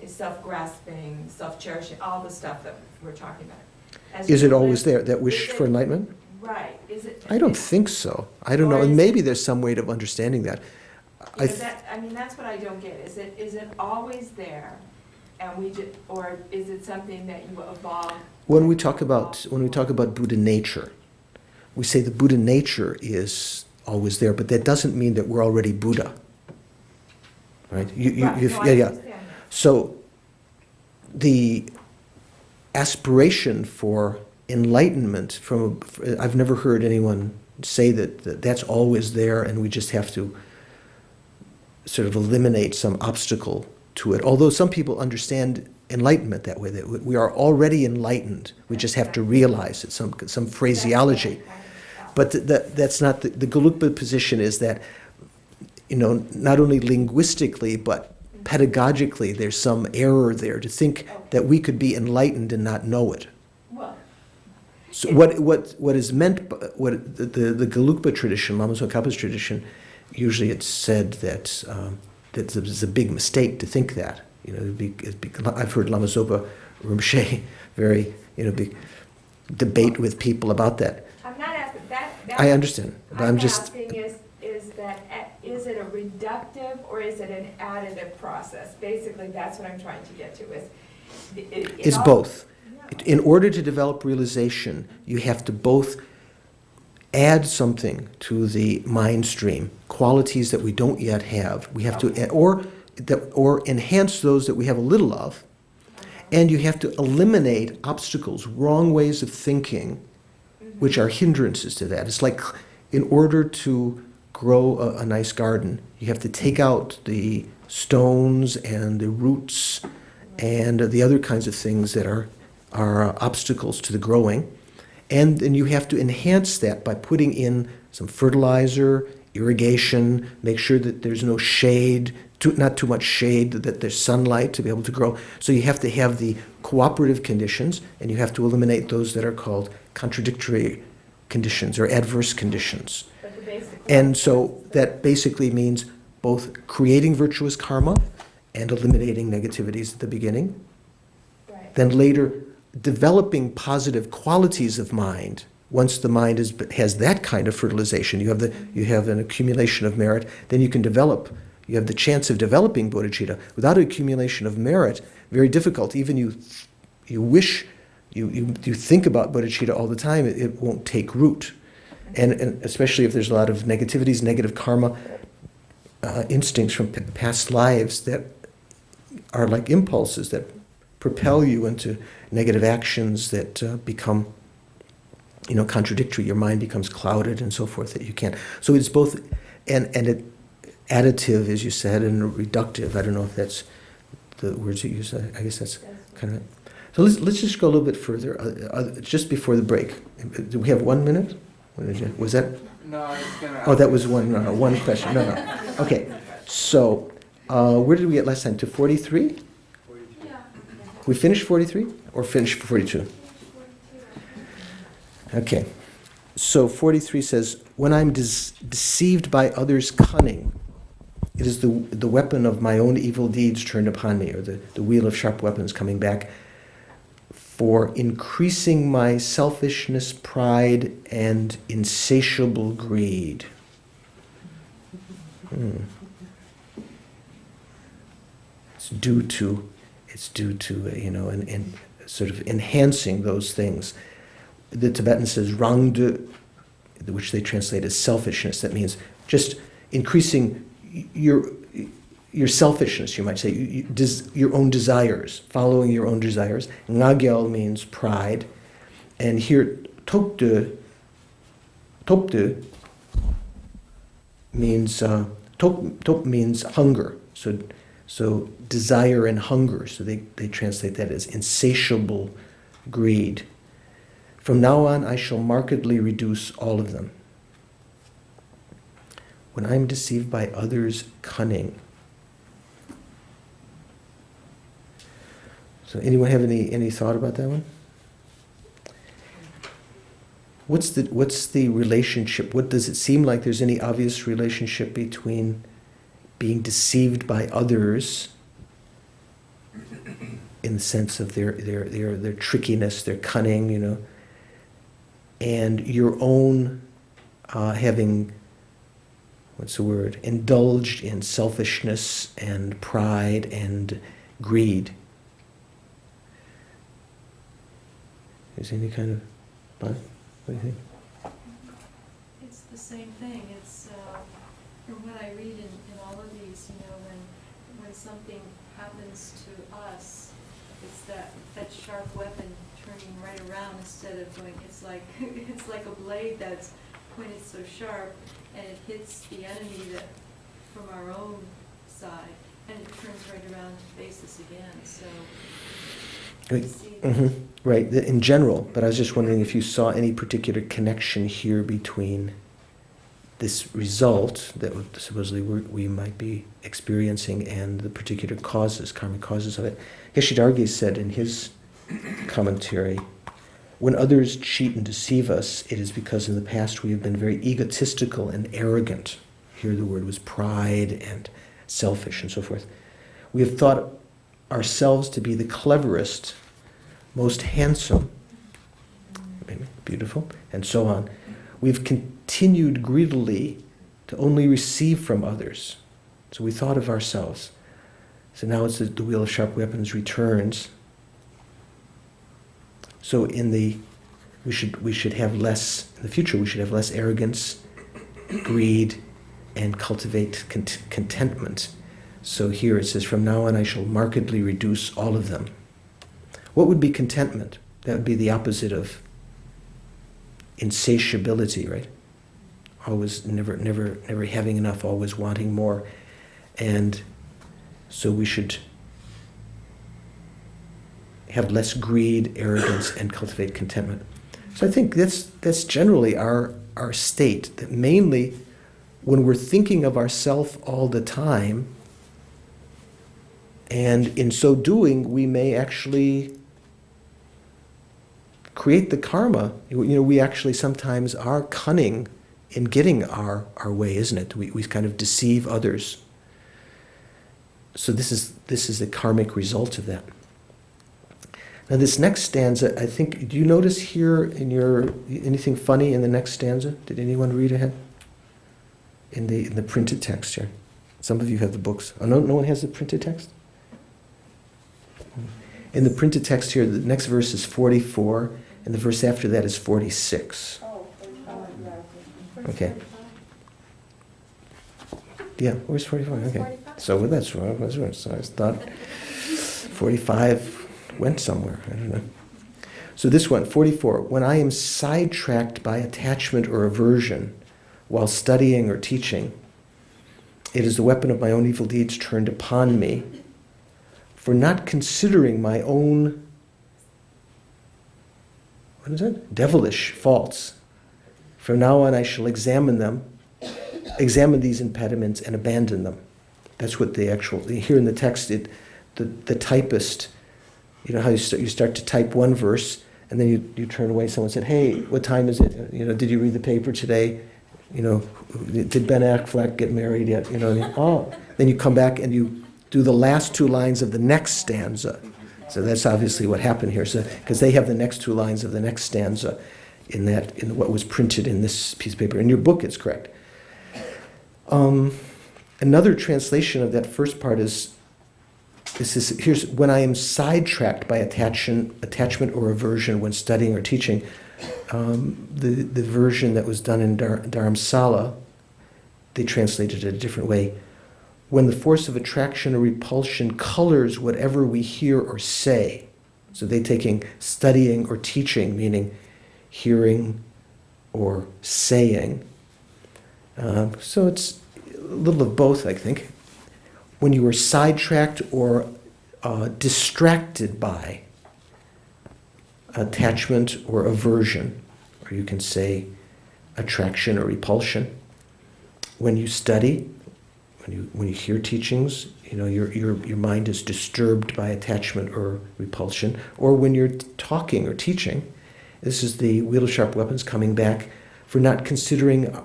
self-grasping, self-cherishing, all the stuff that we're talking about? Is it always there, that wish for enlightenment? Right. Is it? I don't think so. I don't know. And maybe there's some way of understanding that. That's what I don't get. Is it always there, and or is it something that you evolve? When we talk about Buddha nature, we say the Buddha nature is always there, but that doesn't mean that we're already Buddha, right? Yeah. So the aspiration for enlightenment I've never heard anyone say that that's always there and we just have to sort of eliminate some obstacle to it. Although some people understand enlightenment that way, that we are already enlightened. We just have to realize it, some phraseology. But that's not the Gelugpa position is that, not only linguistically, but pedagogically, there's some error there to think that we could be enlightened and not know it. Well, So what is meant, what the Gelugpa tradition, Lama Tsongkhapa's tradition, usually it's said that that it's a big mistake to think that. I've heard Lama Zopa Rinpoche very, debate with people about that. I'm not asking that. I understand, but I'm just. asking is it a reductive or is it an additive process? Basically, that's what I'm trying to get to. It's both. In order to develop realization, you have to both add something to the mind stream, qualities that we don't yet have. We have to, or enhance those that we have a little of, and you have to eliminate obstacles, wrong ways of thinking, which are hindrances to that. It's like, in order to grow a nice garden, you have to take out the stones and the roots and the other kinds of things that are obstacles to the growing. And then you have to enhance that by putting in some fertilizer, irrigation, make sure that there's no shade, not too much shade, that there's sunlight to be able to grow. So you have to have the cooperative conditions, and you have to eliminate those that are called contradictory conditions or adverse conditions. And so that basically means both creating virtuous karma and eliminating negativities at the beginning. Right. Then later, developing positive qualities of mind. Once the mind has that kind of fertilization, you have an accumulation of merit, then you have the chance of developing bodhicitta. Without accumulation of merit, very difficult. Even you think about bodhicitta all the time, it won't take root. And especially if there's a lot of negativities, negative karma, instincts from past lives that are like impulses that propel you into negative actions that become, contradictory. Your mind becomes clouded and so forth that you can't. So it's both and additive, as you said, and reductive. I don't know if that's the words you use. I guess that's kind of it. So let's just go a little bit further, just before the break. Do we have 1 minute? Was that? No, I was gonna. Oh, that was one. No, one question. No. Okay. So, where did we get last time? To 43? Yeah. We finished 43 or finished 42? Okay. So 43 says, when I'm deceived by others' cunning, it is the weapon of my own evil deeds turned upon me, or the wheel of sharp weapons coming back, for increasing my selfishness, pride, and insatiable greed. It's due to and sort of enhancing those things. The Tibetan says rangde, which they translate as selfishness. That means just increasing your selfishness, you might say, your own desires, following your own desires. Ngagyal means pride. And here, topde means, top means hunger. So desire and hunger. So they translate that as insatiable greed. From now on, I shall markedly reduce all of them. When I'm deceived by others' cunning. So anyone have any thought about that one? What's the relationship? What does it seem like there's any obvious relationship between being deceived by others in the sense of their trickiness, their cunning, and your own having, indulged in selfishness and pride and greed? Is any kind of, what do you think? It's the same thing. It's, from what I read in all of these, when something happens to us, it's that sharp weapon turning right around instead of going, it's like a blade that's pointed so sharp, and it hits the enemy that from our own side, and it turns right around to face us again. So Right. you see that. Right, in general, but I was just wondering if you saw any particular connection here between this result that supposedly we might be experiencing and the particular causes, karmic causes of it. Geshe said in his commentary, when others cheat and deceive us, it is because in the past we have been very egotistical and arrogant. Here the word was pride and selfish and so forth. We have thought ourselves to be the cleverest, most handsome, maybe beautiful, and so on. We've continued greedily to only receive from others. So we thought of ourselves. So now it's the wheel of sharp weapons returns. So we should have less, in the future we should have less arrogance, greed, and cultivate contentment. So here it says, from now on I shall markedly reduce all of them. What would be contentment? That would be the opposite of insatiability, right? Always, never having enough, always wanting more. And so we should have less greed, arrogance, and cultivate contentment. So I think that's generally our state, that mainly when we're thinking of ourself all the time, and in so doing, we may actually create the karma. We actually sometimes are cunning in getting our way, isn't it? We kind of deceive others. So this is the karmic result of that. Now this next stanza, I think, do you notice here anything funny in the next stanza? Did anyone read ahead? In the printed text here. Some of you have the books. Oh, no one has the printed text? In the printed text here, the next verse is 44, and the verse after that is 46. Okay. Yeah, where's 45? Okay. So that's wrong. So I thought 45 went somewhere. I don't know. So this one, 44. When I am sidetracked by attachment or aversion while studying or teaching, it is the weapon of my own evil deeds turned upon me. For not considering my own, what is it? Devilish faults. From now on I shall examine these impediments and abandon them. That's what here in the text, the typist, you know how you start to type one verse, and then you turn away, someone said, hey, what time is it? Did you read the paper today? Did Ben Affleck get married yet? Oh, then you come back and you do the last two lines of the next stanza. So that's obviously what happened here. So because they have the next two lines of the next stanza in what was printed in this piece of paper. In your book, it's correct. Another translation of that first part is here's when I am sidetracked by attachment or aversion when studying or teaching. The version that was done in Dharamsala, they translated it a different way. When the force of attraction or repulsion colors whatever we hear or say. So they're taking studying or teaching, meaning hearing or saying. So it's a little of both, I think. When you are sidetracked or distracted by attachment or aversion, or you can say attraction or repulsion. When you study, when you hear teachings, your mind is disturbed by attachment or repulsion. Or when you're talking or teaching, this is the wheel of sharp weapons coming back for not considering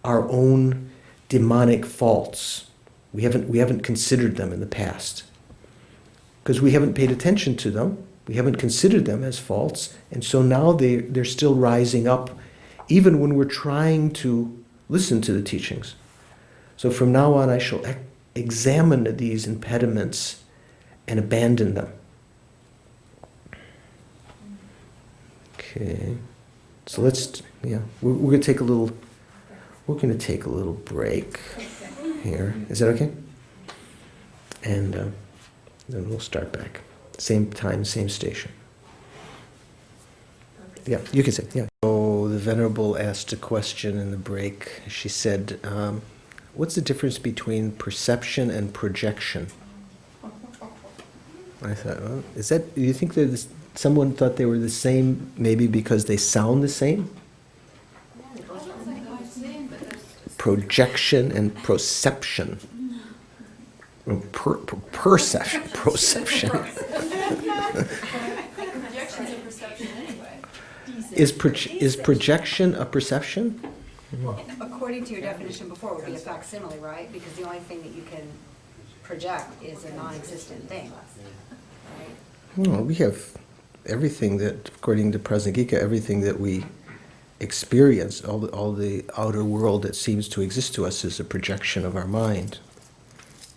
our own demonic faults. We haven't considered them in the past because we haven't paid attention to them. We haven't considered them as faults, and so now they're still rising up, even when we're trying to listen to the teachings. So from now on, I shall examine these impediments and abandon them. Okay, so we're going to take a little break here. Is that okay? And then we'll start back. Same time, same station. Yeah, you can say, yeah. So the Venerable asked a question in the break. She said, what's the difference between perception and projection? I thought, well, do you think someone thought they were the same maybe because they sound the same? Projection and perception. Perception. Projection's a perception anyway. Is projection a perception? According to your definition before, would be a facsimile, right? Because the only thing that you can project is a non-existent thing, right? Well, we have everything that, according to Prasangika, everything that we experience, all the outer world that seems to exist to us is a projection of our mind.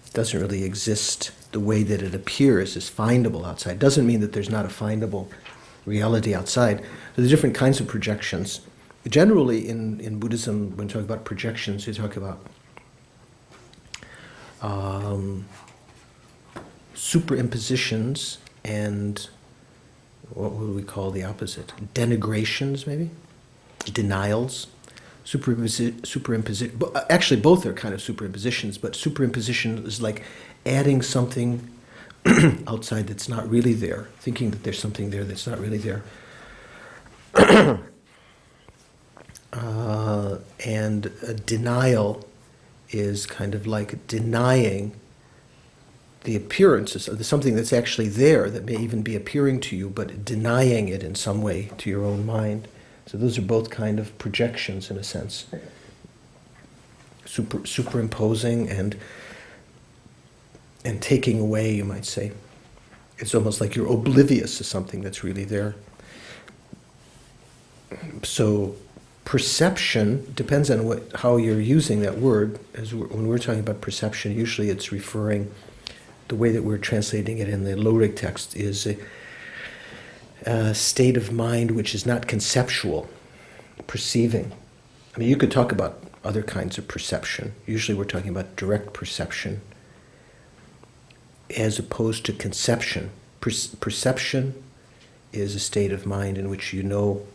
It doesn't really exist the way that it appears as findable outside. Doesn't mean that there's not a findable reality outside. There's different kinds of projections. Generally, in Buddhism, when you talk about projections, you talk about superimpositions and what would we call the opposite? Denigrations, maybe? Denials. Superimposition. Actually, both are kind of superimpositions, but superimposition is like adding something outside that's not really there, thinking that there's something there that's not really there. And a denial is kind of like denying the appearances of something that's actually there that may even be appearing to you, but denying it in some way to your own mind. So those are both kind of projections in a sense. Superimposing and taking away, you might say. It's almost like you're oblivious to something that's really there. So perception depends on how you're using that word. When we're talking about perception, usually it's referring, the way that we're translating it in the Lorik text is a state of mind which is not conceptual, perceiving. I mean, you could talk about other kinds of perception. Usually we're talking about direct perception as opposed to conception. Perception is a state of mind in which you know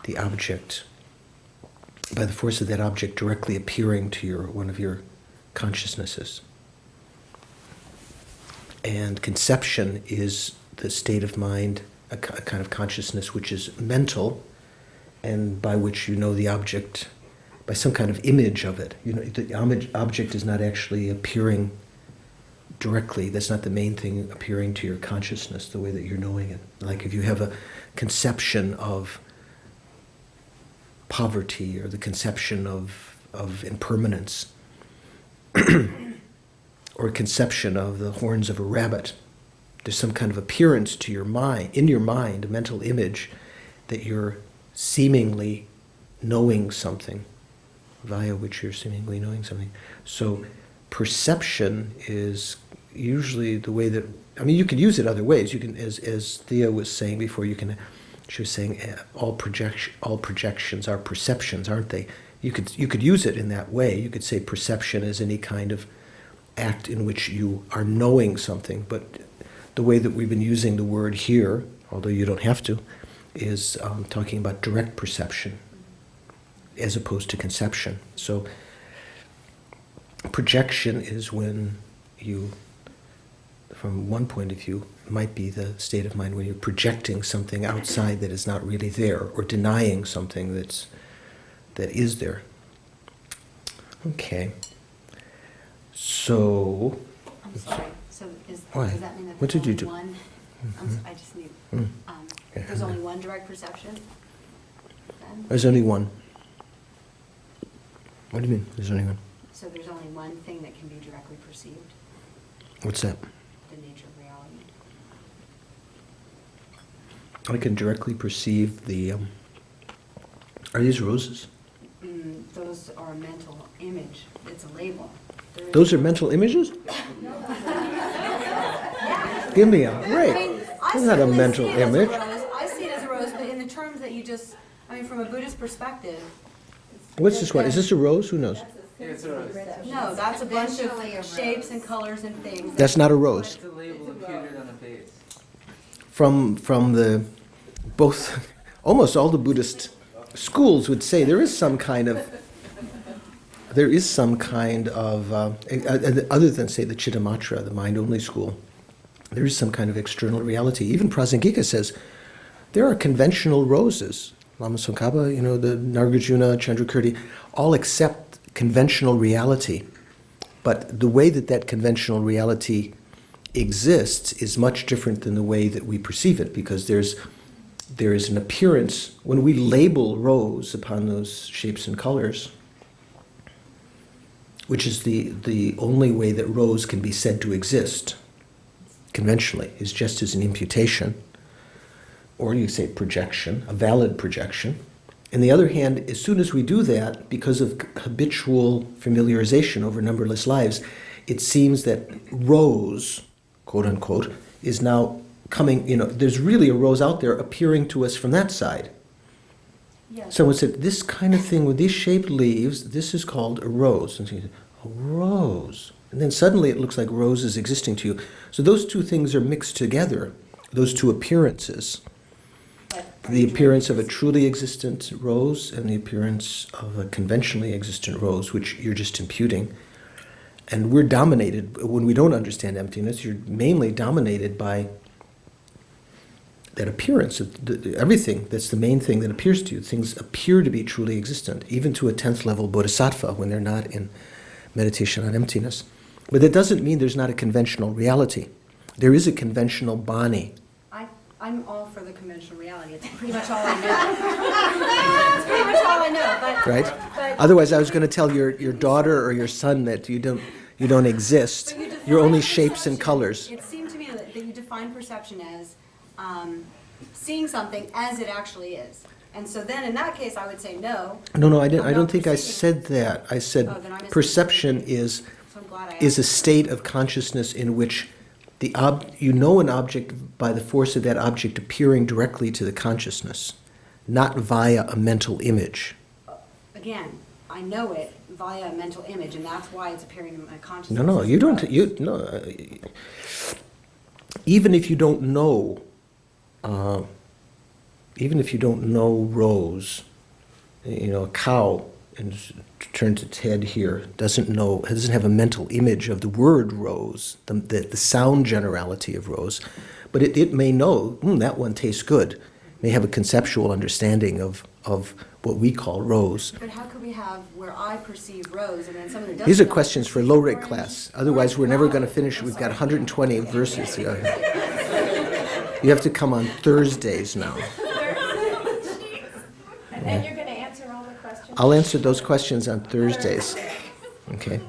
the object by the force of that object directly appearing to one of your consciousnesses. And conception is the state of mind, a kind of consciousness which is mental, and by which you know the object by some kind of image of it. You know, the object is not actually appearing directly. That's not the main thing appearing to your consciousness, the way that you're knowing it. Like if you have a conception of poverty or the conception of impermanence or a conception of the horns of a rabbit, there's some kind of appearance to your mind, in your mind, a mental image that you're seemingly knowing something, via which you're seemingly knowing something. So perception is usually the way that, I mean, you can use it other ways. You can, as Thea was saying before, she was saying all projections are perceptions, aren't they? You could use it in that way. You could say perception is any kind of act in which you are knowing something, but the way that we've been using the word here, although you don't have to, is talking about direct perception as opposed to conception. So projection is when you, from one point of view, might be the state of mind when you're projecting something outside that is not really there, or denying something that is there. Okay. So. I'm sorry. So Why? does that mean that What there's did you only do? one? I just need. There's only one direct perception. Then? There's only one. What do you mean? There's only one. So there's only one thing that can be directly perceived. What's that? The nature of reality. I can directly perceive the. Are these roses? Those are a mental image. It's a label. Those are mental images? Give me a break. It's not a mental image. I see it as a rose, but in the terms that you just, I mean, from a Buddhist perspective. What's this one? Is this a rose? Who knows? Yeah, it's a rose. No, that's a bunch of shapes and colors and things. That's not a rose. It's a label imputed on the base. From the both, almost all the Buddhist schools would say there is some kind of, other than, say, the Chittamatra, the mind-only school, there is some kind of external reality. Even Prasangika says there are conventional roses. Lama Tsongkhapa, the Nagarjuna, Chandrakirti, all accept conventional reality. But the way that conventional reality exists is much different than the way that we perceive it, because there is an appearance. When we label rose upon those shapes and colors, which is the only way that rose can be said to exist conventionally, is just as an imputation, or you say projection, a valid projection. On the other hand, as soon as we do that, because of habitual familiarization over numberless lives, it seems that rose, quote unquote, is now coming, there's really a rose out there appearing to us from that side. Yes. Someone said, this kind of thing with these shaped leaves, this is called a rose. And so you say, a rose. And then suddenly it looks like rose is existing to you. So those two things are mixed together, those two appearances. The appearance of a truly existent rose and the appearance of a conventionally existent rose, which you're just imputing. And we're dominated, when we don't understand emptiness, you're mainly dominated by that appearance of everything. That's the main thing that appears to you. Things appear to be truly existent, even to a 10th level bodhisattva when they're not in meditation on emptiness. But that doesn't mean there's not a conventional reality. There is a conventional bani. I'm all for the conventional reality. It's pretty much all I know. It's pretty much all I know. But, Right? But, Otherwise, I was going to tell your daughter or your son that you don't exist. You're only shapes and colors. It seemed to me that you define perception as seeing something as it actually is. And so then in that case, I would say no. No, I didn't. I I'm don't not think I perceiving. said that. I said Oh, then I missed perception it. is So I'm glad I is a asked. state of consciousness in which you know an object by the force of that object appearing directly to the consciousness, not via a mental image. Again, I know it via a mental image, and that's why it's appearing in my consciousness. No, you don't. Even if you don't know, rose, a cow and turns its head here, doesn't have a mental image of the word rose, the sound generality of rose, but it may know, that one tastes good, may have a conceptual understanding of what we call rose. But how could we have where I perceive rose and then someone who doesn't These are know questions for perceives low-rate orange? class. Otherwise, we're never going to finish. We've got 120 verses. You have to come on Thursdays now. And you're gonna answer all the questions? I'll answer those questions on Thursdays. Okay?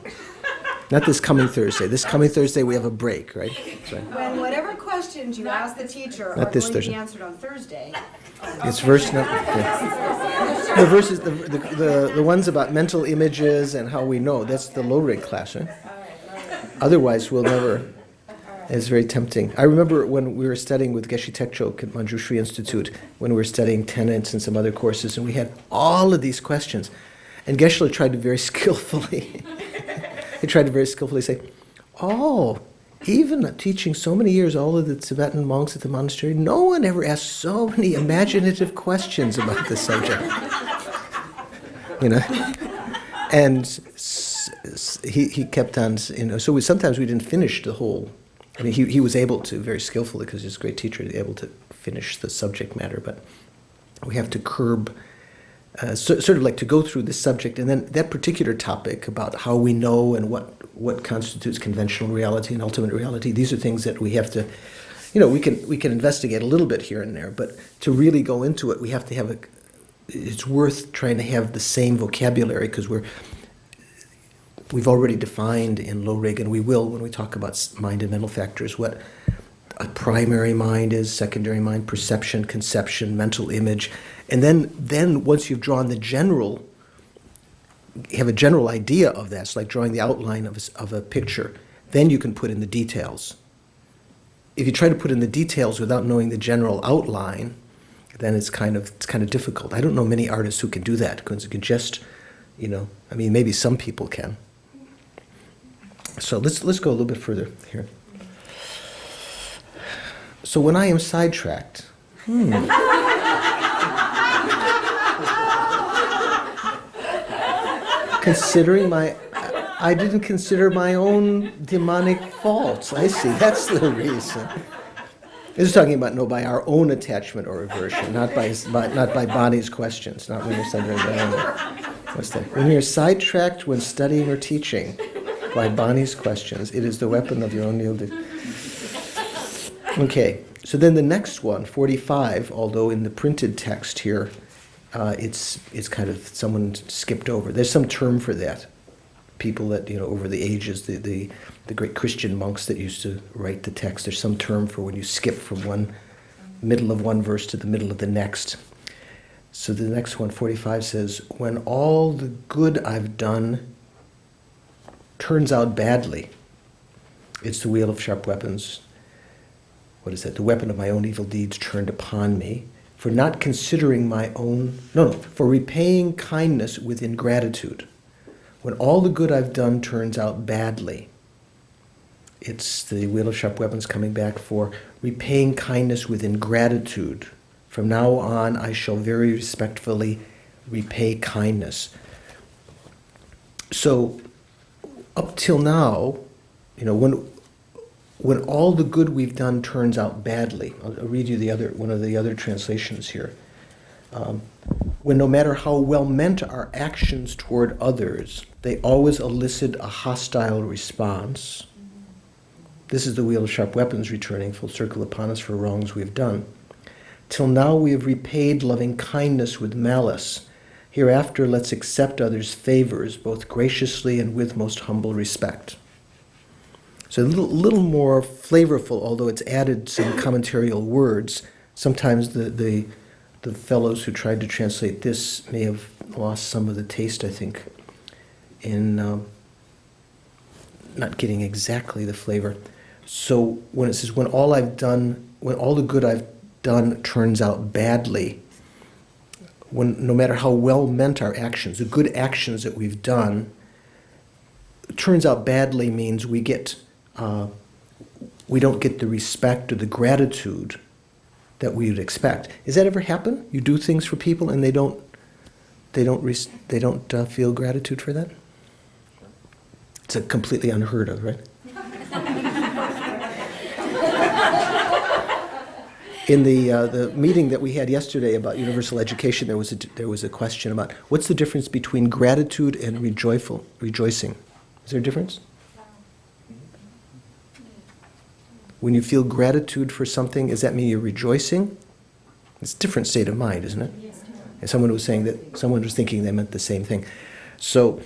Not this coming Thursday. This coming Thursday we have a break, right? So When whatever questions you ask the teacher are Not this going to be Thursday. answered on Thursday. it's verse number. Yeah. The verses, the ones about mental images and how we know. That's the low-rate class, right? Otherwise, we'll never. It's very tempting. I remember when we were studying with Geshe Tekchok at Manjushri Institute, when we were studying tenets and some other courses, and we had all of these questions. And Geshe tried to very skillfully, say, oh, even teaching so many years all of the Tibetan monks at the monastery, no one ever asked so many imaginative questions about the subject. And he kept on, so sometimes we didn't finish the whole. I mean, he was able to, very skillfully, because he's a great teacher, able to finish the subject matter, but we have to curb, sort of like to go through this subject, and then that particular topic about how we know and what constitutes conventional reality and ultimate reality, these are things that we have to, we can investigate a little bit here and there, but to really go into it, we have to have it's worth trying to have the same vocabulary, because we've already defined in low rig, and we will when we talk about mind and mental factors, what a primary mind is, secondary mind, perception, conception, mental image. And then once you've drawn the general, have a general idea of that, it's like drawing the outline of a picture, then you can put in the details. If you try to put in the details without knowing the general outline, then it's kind of difficult. I don't know many artists who can do that, because you can just, maybe some people can. So let's go a little bit further here. So when I am sidetracked, considering I didn't consider my own demonic faults. I see, that's the reason. This is talking about by our own attachment or aversion, not by Bonnie's questions, not when you're centering what's that? When you're sidetracked when studying or teaching by Bonnie's questions, it is the weapon of your own yielded. Okay, so then the next one, 45, although in the printed text here, it's kind of someone skipped over. There's some term for that. People that, over the ages, the great Christian monks that used to write the text, there's some term for when you skip from one middle of one verse to the middle of the next. So the next one, 45, says, when all the good I've done turns out badly, it's the wheel of sharp weapons. What is that? The weapon of my own evil deeds turned upon me, for not considering for repaying kindness with ingratitude. When all the good I've done turns out badly, it's the wheel of sharp weapons coming back for repaying kindness with ingratitude. From now on, I shall very respectfully repay kindness. So, up till now, when all the good we've done turns out badly, I'll read you one of the other translations here. When no matter how well meant our actions toward others, they always elicit a hostile response. This is the wheel of sharp weapons returning full circle upon us for wrongs we have done. Till now we have repaid loving kindness with malice. Hereafter let's accept others' favors, both graciously and with most humble respect. So a little more flavorful, although it's added some commentarial words. Sometimes the fellows who tried to translate this may have lost some of the taste, I think, in not getting exactly the flavor. So when it says, when all the good I've done turns out badly, no matter how well meant our actions, the good actions that we've done, turns out badly means we don't get the respect or the gratitude that we would expect. Does that ever happen? You do things for people and they don't feel gratitude for that? It's a completely unheard of, right? In the meeting that we had yesterday about universal education, there was a question about what's the difference between gratitude and rejoicing. Is there a difference? When you feel gratitude for something, does that mean you're rejoicing? It's a different state of mind, isn't it? And someone was thinking they meant the same thing. So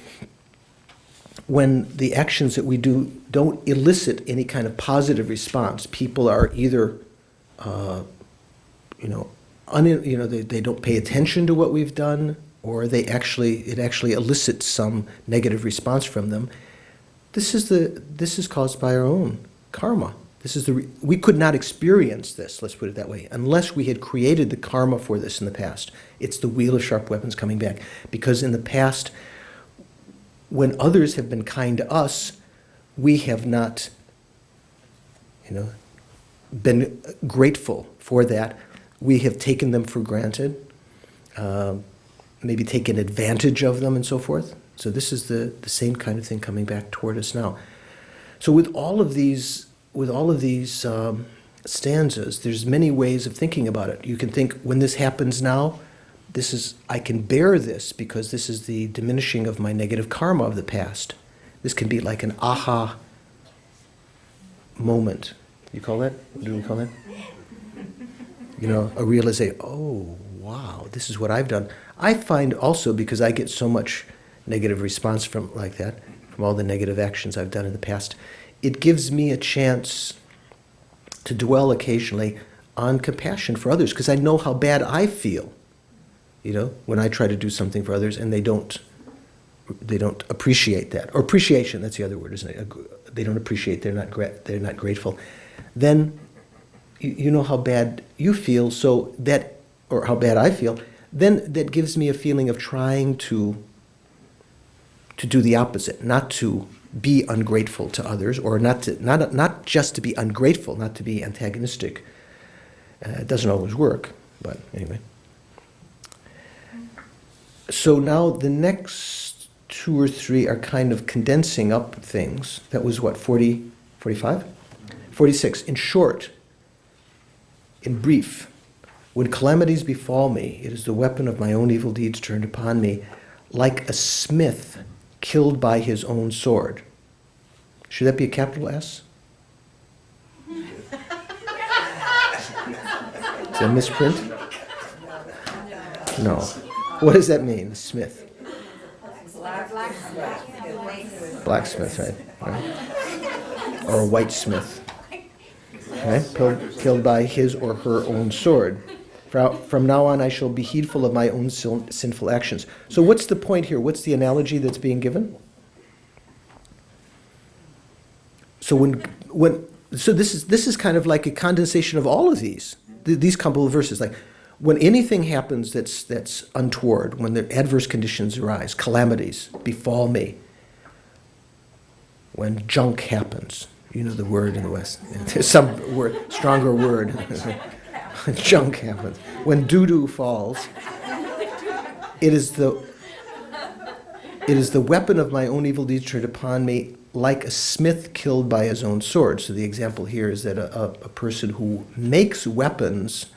when the actions that we do don't elicit any kind of positive response, people are either they don't pay attention to what we've done, or it actually elicits some negative response from them. This is caused by our own karma. We could not experience this, let's put it that way, unless we had created the karma for this in the past. It's the wheel of sharp weapons coming back. Because in the past, when others have been kind to us, we have not, been grateful for that. We have taken them for granted, maybe taken advantage of them and so forth. So this is the same kind of thing coming back toward us now. So with all of these stanzas, there's many ways of thinking about it. You can think, when this happens now, I can bear this because this is the diminishing of my negative karma of the past. This can be like an aha moment. You call that? What do we call that? A realization, oh, wow, this is what I've done. I find also, because I get so much negative response from all the negative actions I've done in the past, it gives me a chance to dwell occasionally on compassion for others, because I know how bad I feel, when I try to do something for others and they don't appreciate that. Or appreciation, that's the other word, isn't it? They don't appreciate, they're not grateful. Then you know how bad you feel, or how bad I feel, then that gives me a feeling of trying to do the opposite, not to be ungrateful to others, or not just to be ungrateful, not to be antagonistic. It doesn't always work, but anyway. So now the next 2 or 3 are kind of condensing up things. That was what, 40, 45? 46. In short, in brief, when calamities befall me, it is the weapon of my own evil deeds turned upon me, like a smith killed by his own sword. Should that be a capital S? Is that a misprint? No. What does that mean, smith? Blacksmith, right? Or a whitesmith. Okay? Killed by his or her own sword. From now on, I shall be heedful of my own sinful actions. So what's the point here? What's the analogy that's being given? So this is kind of like a condensation of all of these couple of verses. Like when anything happens that's untoward, when the adverse conditions arise, calamities befall me, when junk happens, you know the word in the West. There's some word, stronger word. Junk happens. When doo-doo falls, it is the weapon of my own evil deeds turned upon me, like a smith killed by his own sword. So the example here is that a person who makes weapons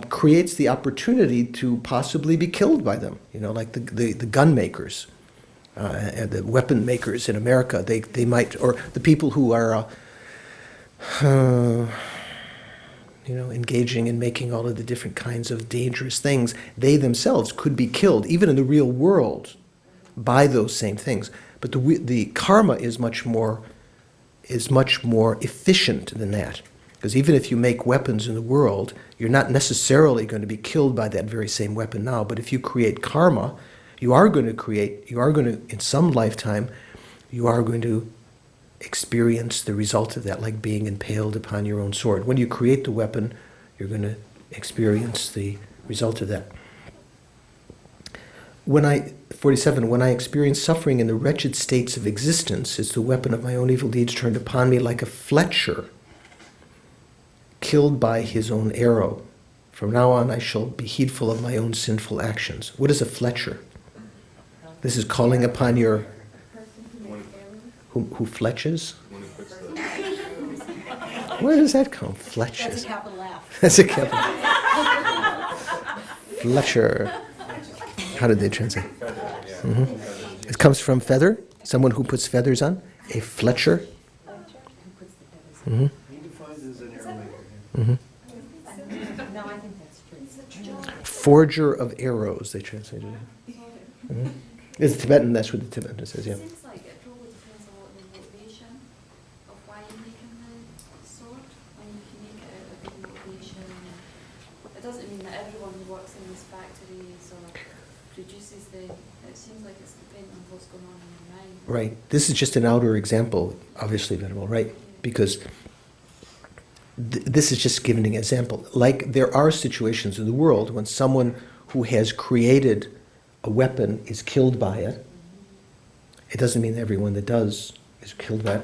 creates the opportunity to possibly be killed by them. You know, like the gun makers, and the weapon makers in America. They might, or the people who are engaging in making all of the different kinds of dangerous things, they themselves could be killed, even in the real world, by those same things. But the karma is much more efficient than that. Because even if you make weapons in the world, you're not necessarily going to be killed by that very same weapon now. But if you create karma, in some lifetime, you are going to experience the result of that, like being impaled upon your own sword. When you create the weapon, you're going to experience the result of that. 47, when I experience suffering in the wretched states of existence, it's the weapon of my own evil deeds turned upon me, like a fletcher killed by his own arrow. From now on, I shall be heedful of my own sinful actions. What is a fletcher? This is calling upon your... Who fletches? Where does that come? Fletches. That's a capital F. That's a capital. Fletcher. How did they translate? Mm-hmm. It comes from feather. Someone who puts feathers on. A fletcher. Mm-hmm. Mm-hmm. No, I think that's true. Forger of arrows, they translated it. Mm-hmm. It's Tibetan, that's what the Tibetan says, yeah. It seems like it probably depends on what the motivation of why you're making the sword. When you can make it out of a good motivation. It doesn't mean that everyone who works in these factories or produces them. It seems like it's dependent on what's going on in your mind. Right. This is just an outer example, obviously, Venerable, right? Because this is just giving an example. Like there are situations in the world when someone who has created a weapon is killed by it. It doesn't mean everyone that does is killed by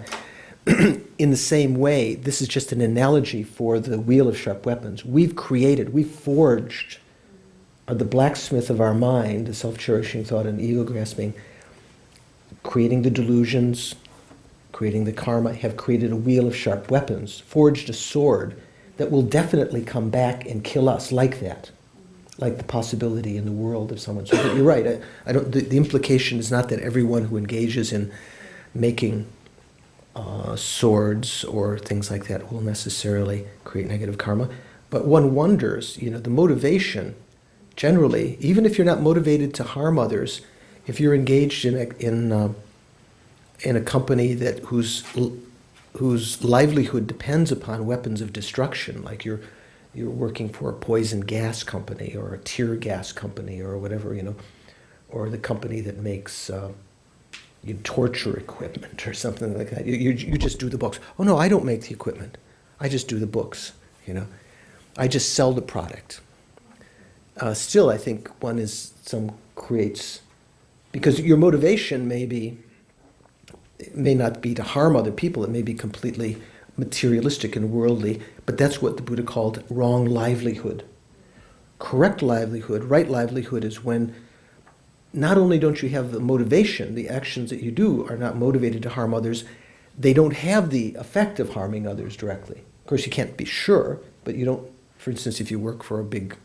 it. In the same way, this is just an analogy for the wheel of sharp weapons. We've forged the blacksmith of our mind, the self-cherishing thought and ego-grasping, creating the delusions, creating the karma, have created a wheel of sharp weapons, forged a sword that will definitely come back and kill us like that. Like the possibility in the world of someone. So you're right. I don't. The implication is not that everyone who engages in making swords or things like that will necessarily create negative karma. But one wonders, the motivation. Generally, even if you're not motivated to harm others, if you're engaged in a company that whose livelihood depends upon weapons of destruction, like you're working for a poison gas company or a tear gas company or whatever, or the company that makes torture equipment or something like that. You just do the books. Oh no, I don't make the equipment. I just do the books, I just sell the product. Still, I think creates, because your motivation may not be to harm other people. It may be completely materialistic and worldly, but that's what the Buddha called wrong livelihood. Correct livelihood, right livelihood, is when not only don't you have the motivation, the actions that you do are not motivated to harm others, they don't have the effect of harming others directly. Of course, you can't be sure, but you don't, for instance, if you work for a big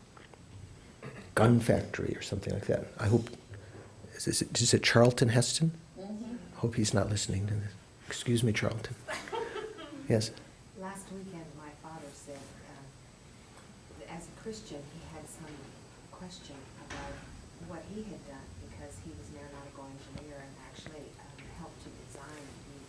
gun factory or something like that, I hope, is it Charlton Heston? Mm-hmm. I hope he's not listening to this. Excuse me, Charlton. Yes? Last weekend, my father said, as a Christian, he had some question about what he had done because he was an aeronautical engineer and actually helped to design the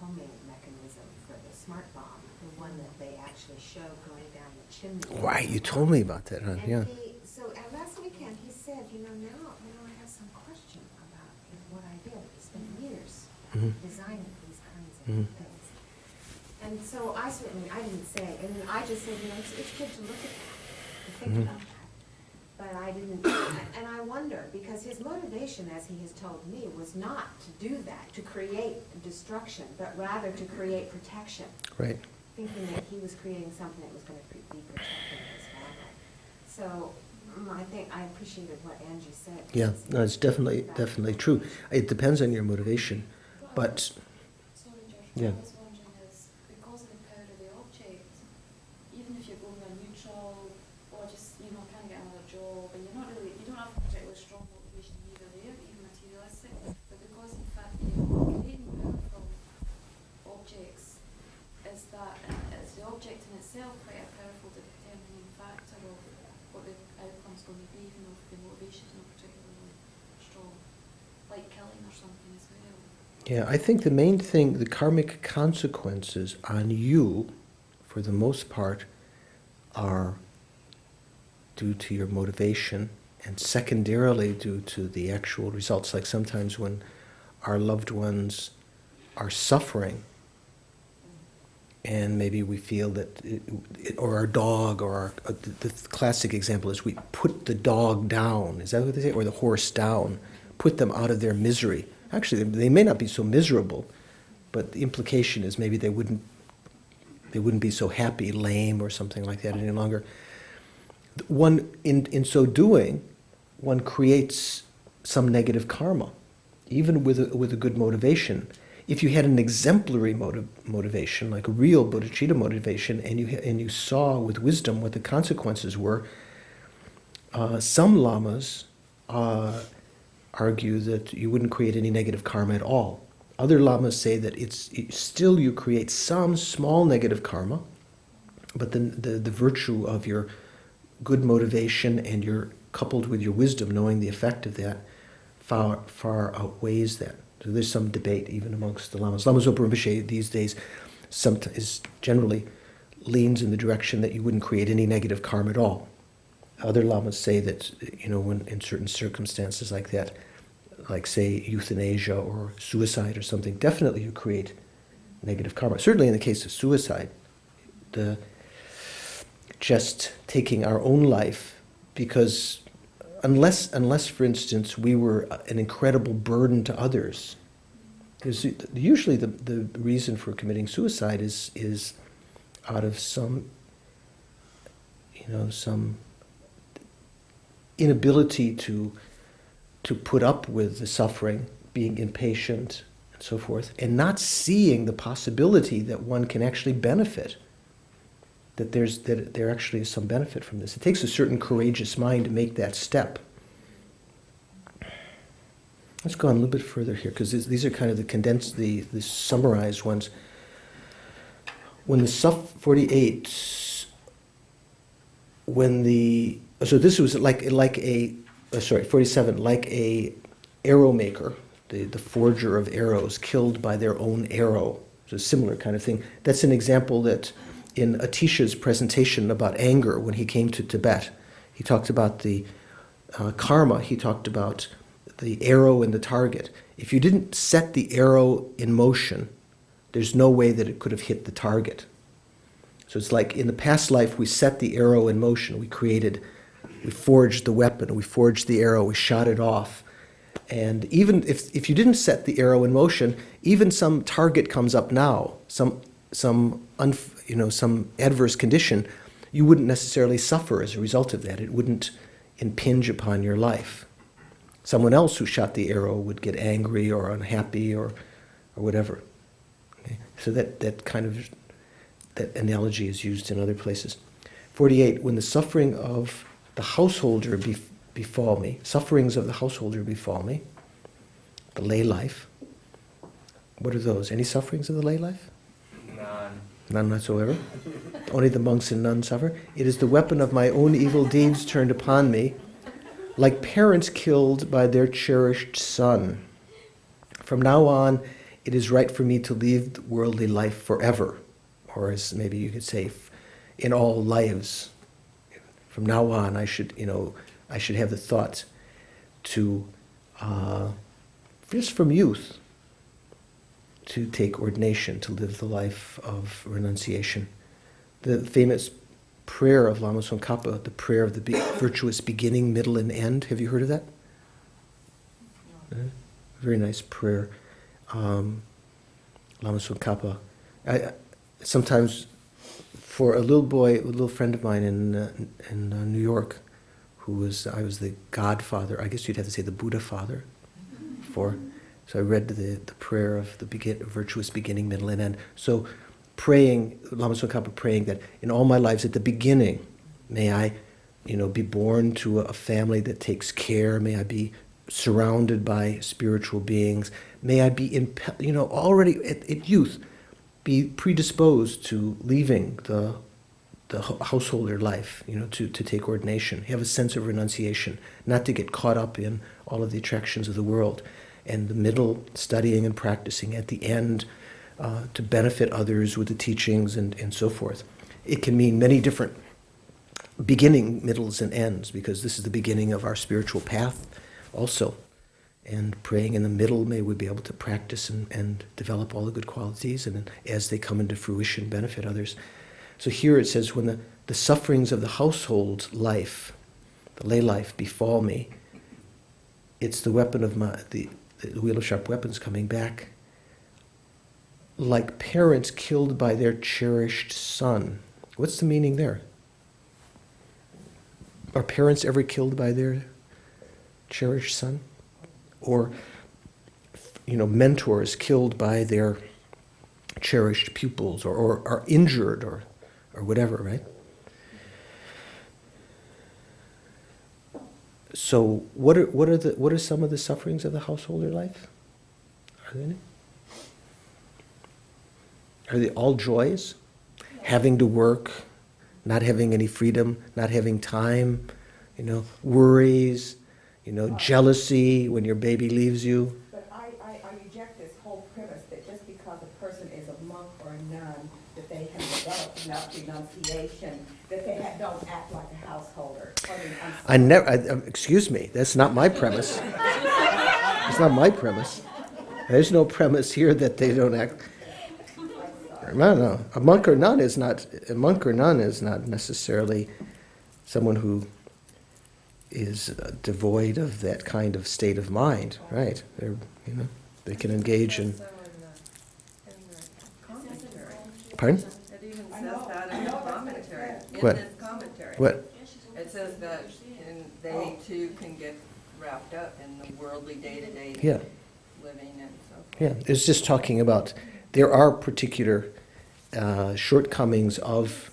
homing mechanism for the smart bomb, the one that they actually showed going down the chimney. Right, you told me about that, huh? And Yeah. so last weekend, he said, now I have some question about what I did. I spent years Mhm. designing these kinds of Mhm. things. And so I didn't say, and I just said, it's good to look at that, to think Mhm. about that. But I didn't, and I wonder, because his motivation, as he has told me, was not to do that, to create destruction, but rather to create protection, Right. thinking that he was creating something that was going to be protecting his family. So I appreciated what Angie said. Yeah, no, it's definitely true. It depends on your motivation, but Sorry, Josh, Yeah. what I was wondering is, because of the power of the object, even if you're going on neutral, or just, kind of get another job, and you don't have a particularly strong motivation either there, even materialistic, but because in fact you're creating powerful objects, is the object in itself quite a powerful determining factor of what the outcome's going to be, even though the motivation's not particularly strong, like killing or something as well. yeah, I think the main thing, the karmic consequences on you, for the most part, are due to your motivation and secondarily due to the actual results. Like sometimes when our loved ones are suffering and maybe we feel that, or our dog, or the classic example is we put the dog down, is that what they say? Or the horse down, put them out of their misery. Actually, they may not be so miserable, but the implication is maybe they wouldn't be so happy, lame, or something like that any longer. One, in so doing, one creates some negative karma, even with a good motivation. If you had an exemplary motivation, like a real bodhicitta motivation, and you saw with wisdom what the consequences were, some lamas argue that you wouldn't create any negative karma at all. Other lamas say that still you create some small negative karma, but then the virtue of your good motivation and your coupled with your wisdom, knowing the effect of that, far outweighs that. So there's some debate even amongst the lamas. Lama Zopa Rinpoche these days generally leans in the direction that you wouldn't create any negative karma at all. Other lamas say that, when in certain circumstances like that, like say euthanasia or suicide or something, definitely you create negative karma. Certainly in the case of suicide, just taking our own life, because unless, for instance, we were an incredible burden to others, because usually the reason for committing suicide is out of some inability to put up with the suffering, being impatient, and so forth, and not seeing the possibility that one can actually benefit, that there actually is some benefit from this. It takes a certain courageous mind to make that step. Let's go on a little bit further here, because these are kind of the condensed, the summarized ones. When the 48, so this was like 47, like a arrow maker, the forger of arrows, killed by their own arrow. So a similar kind of thing. That's an example that in Atisha's presentation about anger when he came to Tibet, he talked about the karma, he talked about the arrow and the target. If you didn't set the arrow in motion, there's no way that it could have hit the target. So it's like in the past life we set the arrow in motion, we forged the weapon, we forged the arrow, we shot it off. And even if you didn't set the arrow in motion, even some target comes up now, some adverse condition, you wouldn't necessarily suffer as a result of that. It wouldn't impinge upon your life. Someone else who shot the arrow would get angry or unhappy or whatever. Okay? So that analogy is used in other places. 48, when the suffering of the householder befall me, sufferings of the householder befall me, the lay life. What are those? Any sufferings of the lay life? None. None whatsoever. Only the monks and nuns suffer. It is the weapon of my own evil deeds turned upon me, like parents killed by their cherished son. From now on, it is right for me to leave worldly life forever, or as maybe you could say, in all lives. From now on, I should have the thought to, just from youth, to take ordination, to live the life of renunciation. The famous prayer of Lama Tsongkhapa, the prayer of the virtuous beginning, middle, and end. Have you heard of that? Very nice prayer. Lama Tsongkhapa. Sometimes, for a little friend of mine in New York, I was the godfather. I guess you'd have to say the Buddha father. So I read the prayer of the virtuous beginning, middle, and end. So praying, Lama Tsongkhapa praying that in all my lives at the beginning, may I, be born to a family that takes care. May I be surrounded by spiritual beings. May I be, already at youth, be predisposed to leaving the householder life, to take ordination, have a sense of renunciation, not to get caught up in all of the attractions of the world. And the middle, studying and practicing. At the end, to benefit others with the teachings and so forth. It can mean many different beginning, middles, and ends, because this is the beginning of our spiritual path also. And praying in the middle, may we be able to practice and develop all the good qualities, and as they come into fruition, benefit others. So here it says, when the sufferings of the household life, the lay life, befall me, it's the weapon of the wheel of sharp weapons coming back, like parents killed by their cherished son. What's the meaning there? Are parents ever killed by their cherished son? Or, mentors killed by their cherished pupils, or are injured, or whatever, right? So, what are some of the sufferings of the householder life? Are there any? Are they all joys? Having to work, not having any freedom, not having time, worries, jealousy when your baby leaves you. But I reject this whole premise that just because a person is a monk or a nun, that they have developed enough renunciation, that they don't act like a householder. Excuse me, that's not my premise. It's not my premise. There's no premise here that they don't act. No. A monk or nun is not necessarily someone who is devoid of that kind of state of mind, right? They can engage in. Pardon? It even says that in the commentary. What? This commentary. What? It says that they too can get wrapped up in the worldly day-to-day Yeah. living and so forth. Yeah, it's just talking about there are particular shortcomings of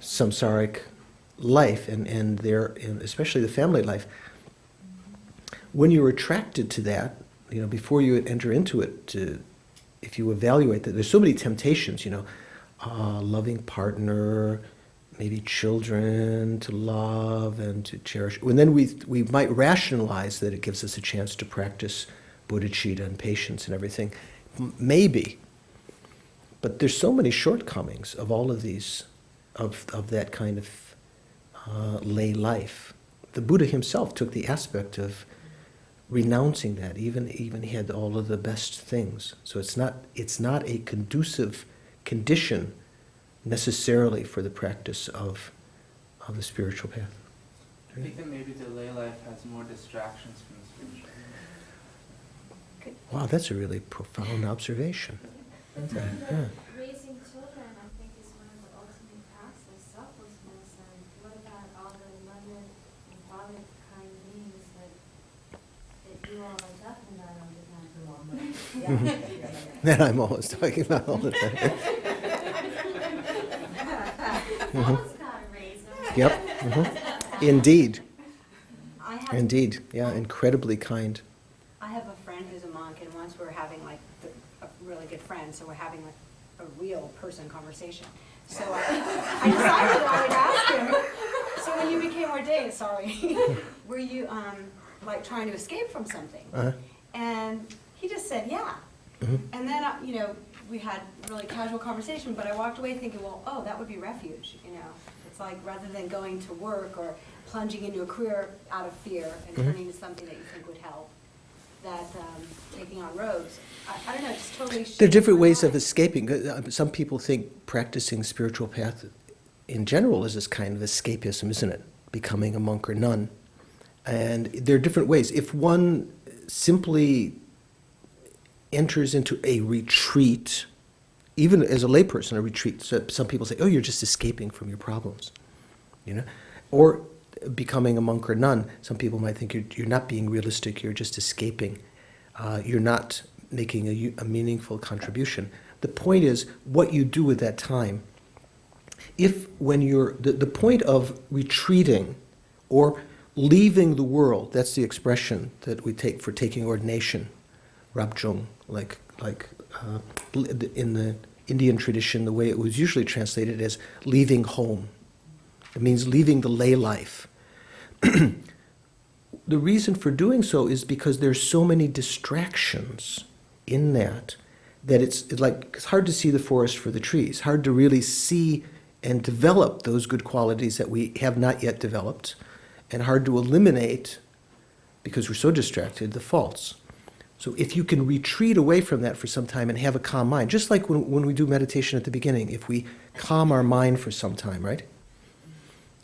samsaric life and especially the family life. When you're attracted to that, before you enter into it, if you evaluate that, there's so many temptations, loving partner, maybe children to love and to cherish. And then we might rationalize that it gives us a chance to practice bodhicitta and patience and everything. Maybe. But there's so many shortcomings of all of these, of that kind of lay life. The Buddha himself took the aspect of renouncing that. Even he had all of the best things. So it's not a conducive condition necessarily for the practice of the spiritual path. I think that maybe the lay life has more distractions from the spiritual life. Wow, that's a really profound observation. Yeah. Raising children, I think, is one of the ultimate acts of selflessness. And what about all the loving and father kind beings that That I'm always talking about all the time. Yep. Indeed. Indeed. Yeah, incredibly kind. I have a friend who's a monk, and once we were having a really good friend, so we're having a real person conversation. So I decided I would ask him. So when you became ordained, were you like trying to escape from something? And he just said, yeah. And then we had really casual conversation, but I walked away thinking, well, oh, that would be refuge. It's like rather than going to work or plunging into a career out of fear and turning to something that you think would help, that taking on robes, I don't know, just totally. There are different ways of escaping. Some people think practicing spiritual path in general is this kind of escapism, isn't it? Becoming a monk or nun. And there are different ways. If one simply enters into a retreat, even as a layperson, a retreat, so some people say, oh, you're just escaping from your problems, or becoming a monk or nun, some people might think you're not being realistic, you're just escaping, you're not making a meaningful contribution. The point is what you do with that time. If when you're, the point of retreating or leaving the world, that's the expression that we take for taking ordination, rabjung, like in the Indian tradition, the way it was usually translated as leaving home. It means leaving the lay life. The reason for doing so is because there's so many distractions in that it's hard to see the forest for the trees, hard to really see and develop those good qualities that we have not yet developed, and hard to eliminate, because we're so distracted, the faults. So if you can retreat away from that for some time and have a calm mind, just like when we do meditation at the beginning, if we calm our mind for some time, right?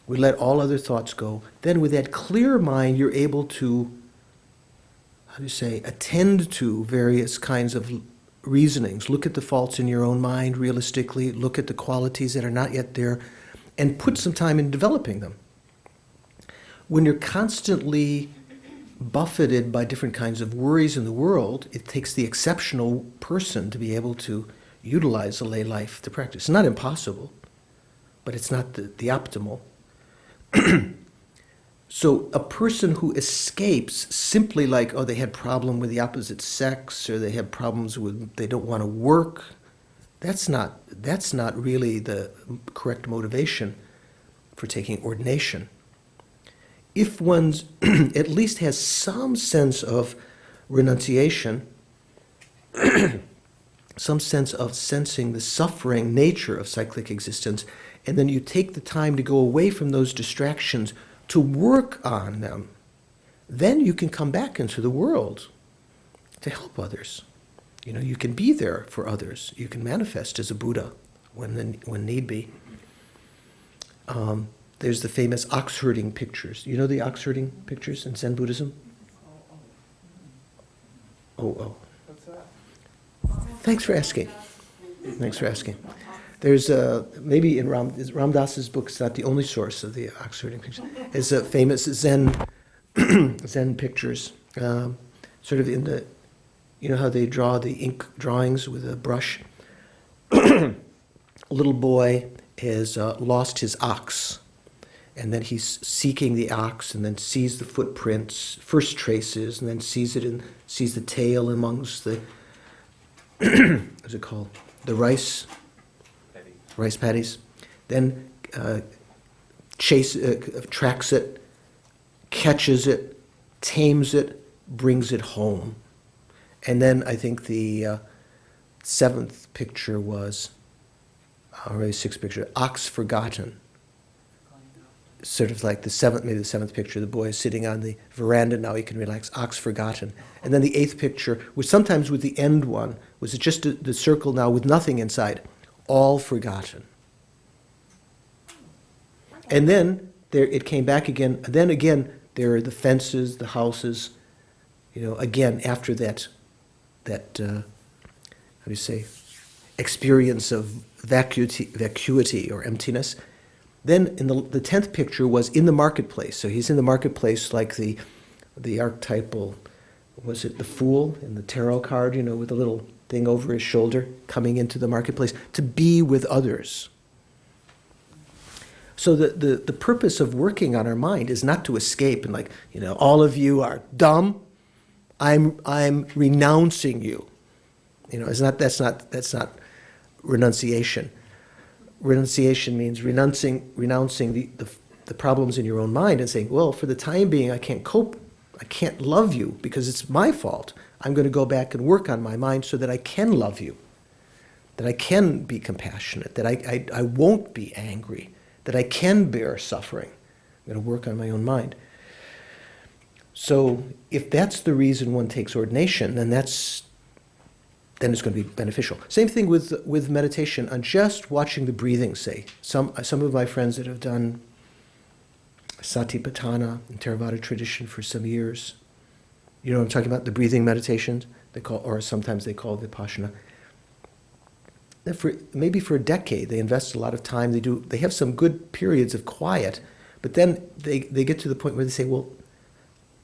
We let all other thoughts go. Then with that clear mind, you're able to, attend to various kinds of reasonings. Look at the faults in your own mind realistically, look at the qualities that are not yet there, and put some time in developing them. When you're constantly buffeted by different kinds of worries in the world, it takes the exceptional person to be able to utilize a lay life to practice. It's not impossible, but it's not the optimal. So a person who escapes simply like, oh, they had problem with the opposite sex, or they have problems with, they don't want to work, that's not really the correct motivation for taking ordination. If one's at least has some sense of renunciation, some sense of sensing the suffering nature of cyclic existence, and then you take the time to go away from those distractions to work on them, then you can come back into the world to help others. You can be there for others. You can manifest as a Buddha when need be. There's the famous ox herding pictures. You know the ox herding pictures in Zen Buddhism? Oh. What's that? Thanks for asking. There's maybe in Ram Das's book, it's not the only source of the ox herding pictures. It's a famous Zen pictures, sort of in the, how they draw the ink drawings with a brush. A little boy has lost his ox, and then he's seeking the ox, and then sees the footprints, first traces, and then sees it and sees the tail amongst the what's it called? The rice paddies. Then tracks it, catches it, tames it, brings it home. And then I think the seventh picture was, or sixth picture, ox forgotten. Sort of like the seventh picture, the boy is sitting on the veranda, now he can relax, ox forgotten. And then the eighth picture, was sometimes with the end one, was just the circle now with nothing inside, all forgotten. And then it came back again, and then again, there are the fences, the houses, again, after that experience of vacuity or emptiness. Then in the 10th picture was in the marketplace. So he's in the marketplace like the archetypal was it the Fool in the tarot card, with the little thing over his shoulder, coming into the marketplace, to be with others. So the purpose of working on our mind is not to escape and all of you are dumb, I'm renouncing you. That's not renunciation. Renunciation means renouncing the problems in your own mind and saying, well, for the time being, I can't cope. I can't love you because it's my fault. I'm going to go back and work on my mind so that I can love you, that I can be compassionate, that I won't be angry, that I can bear suffering. I'm going to work on my own mind. So if that's the reason one takes ordination, then it's going to be beneficial. Same thing with meditation on just watching the breathing, say. Some of my friends that have done Satipatthana in Theravada tradition for some years, you know what I'm talking about, the breathing meditations, sometimes they call it Vipassana. Maybe for a decade, they invest a lot of time. They have some good periods of quiet, but then they get to the point where they say, well,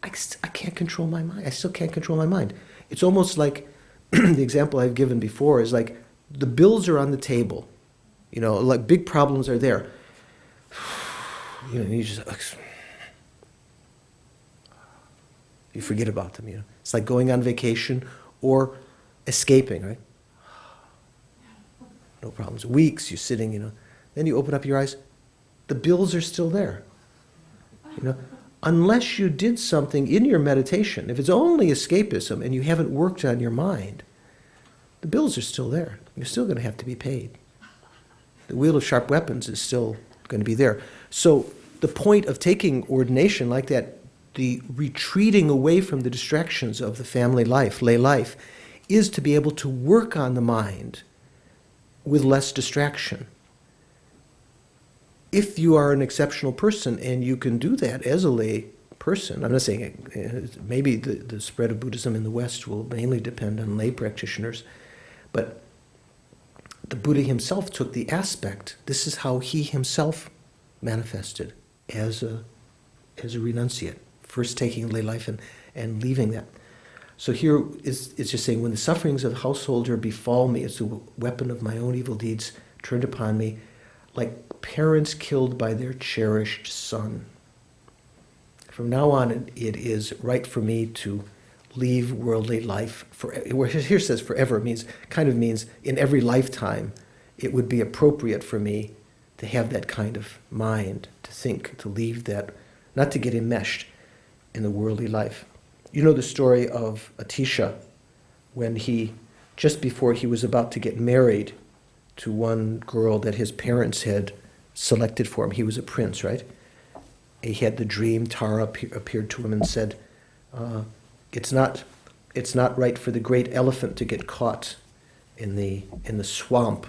I can't control my mind. I still can't control my mind. It's almost like the example I've given before is like the bills are on the table. Like big problems are there. You just you forget about them. It's like going on vacation or escaping, right? No problems. Weeks you're sitting, Then you open up your eyes, the bills are still there. Unless you did something in your meditation, if it's only escapism and you haven't worked on your mind, the bills are still there. You're still going to have to be paid. The wheel of sharp weapons is still going to be there. So the point of taking ordination like that, the retreating away from the distractions of the family life, lay life, is to be able to work on the mind with less distraction. If you are an exceptional person and you can do that as a lay person, I'm not saying maybe the spread of Buddhism in the West will mainly depend on lay practitioners, but the Buddha himself took the aspect. This is how he himself manifested as a renunciate, first taking lay life and leaving that. So here it's just saying, when the sufferings of the householder befall me, it's the weapon of my own evil deeds turned upon me, like parents killed by their cherished son. From now on, it is right for me to leave worldly life forever. Here says forever means in every lifetime, it would be appropriate for me to have that kind of mind, to think, to leave that, not to get enmeshed in the worldly life. You know the story of Atisha, when just before he was about to get married to one girl that his parents had selected for him. He was a prince, right? He had the dream. Tara appeared to him and said, it's not right for the great elephant to get caught in the swamp.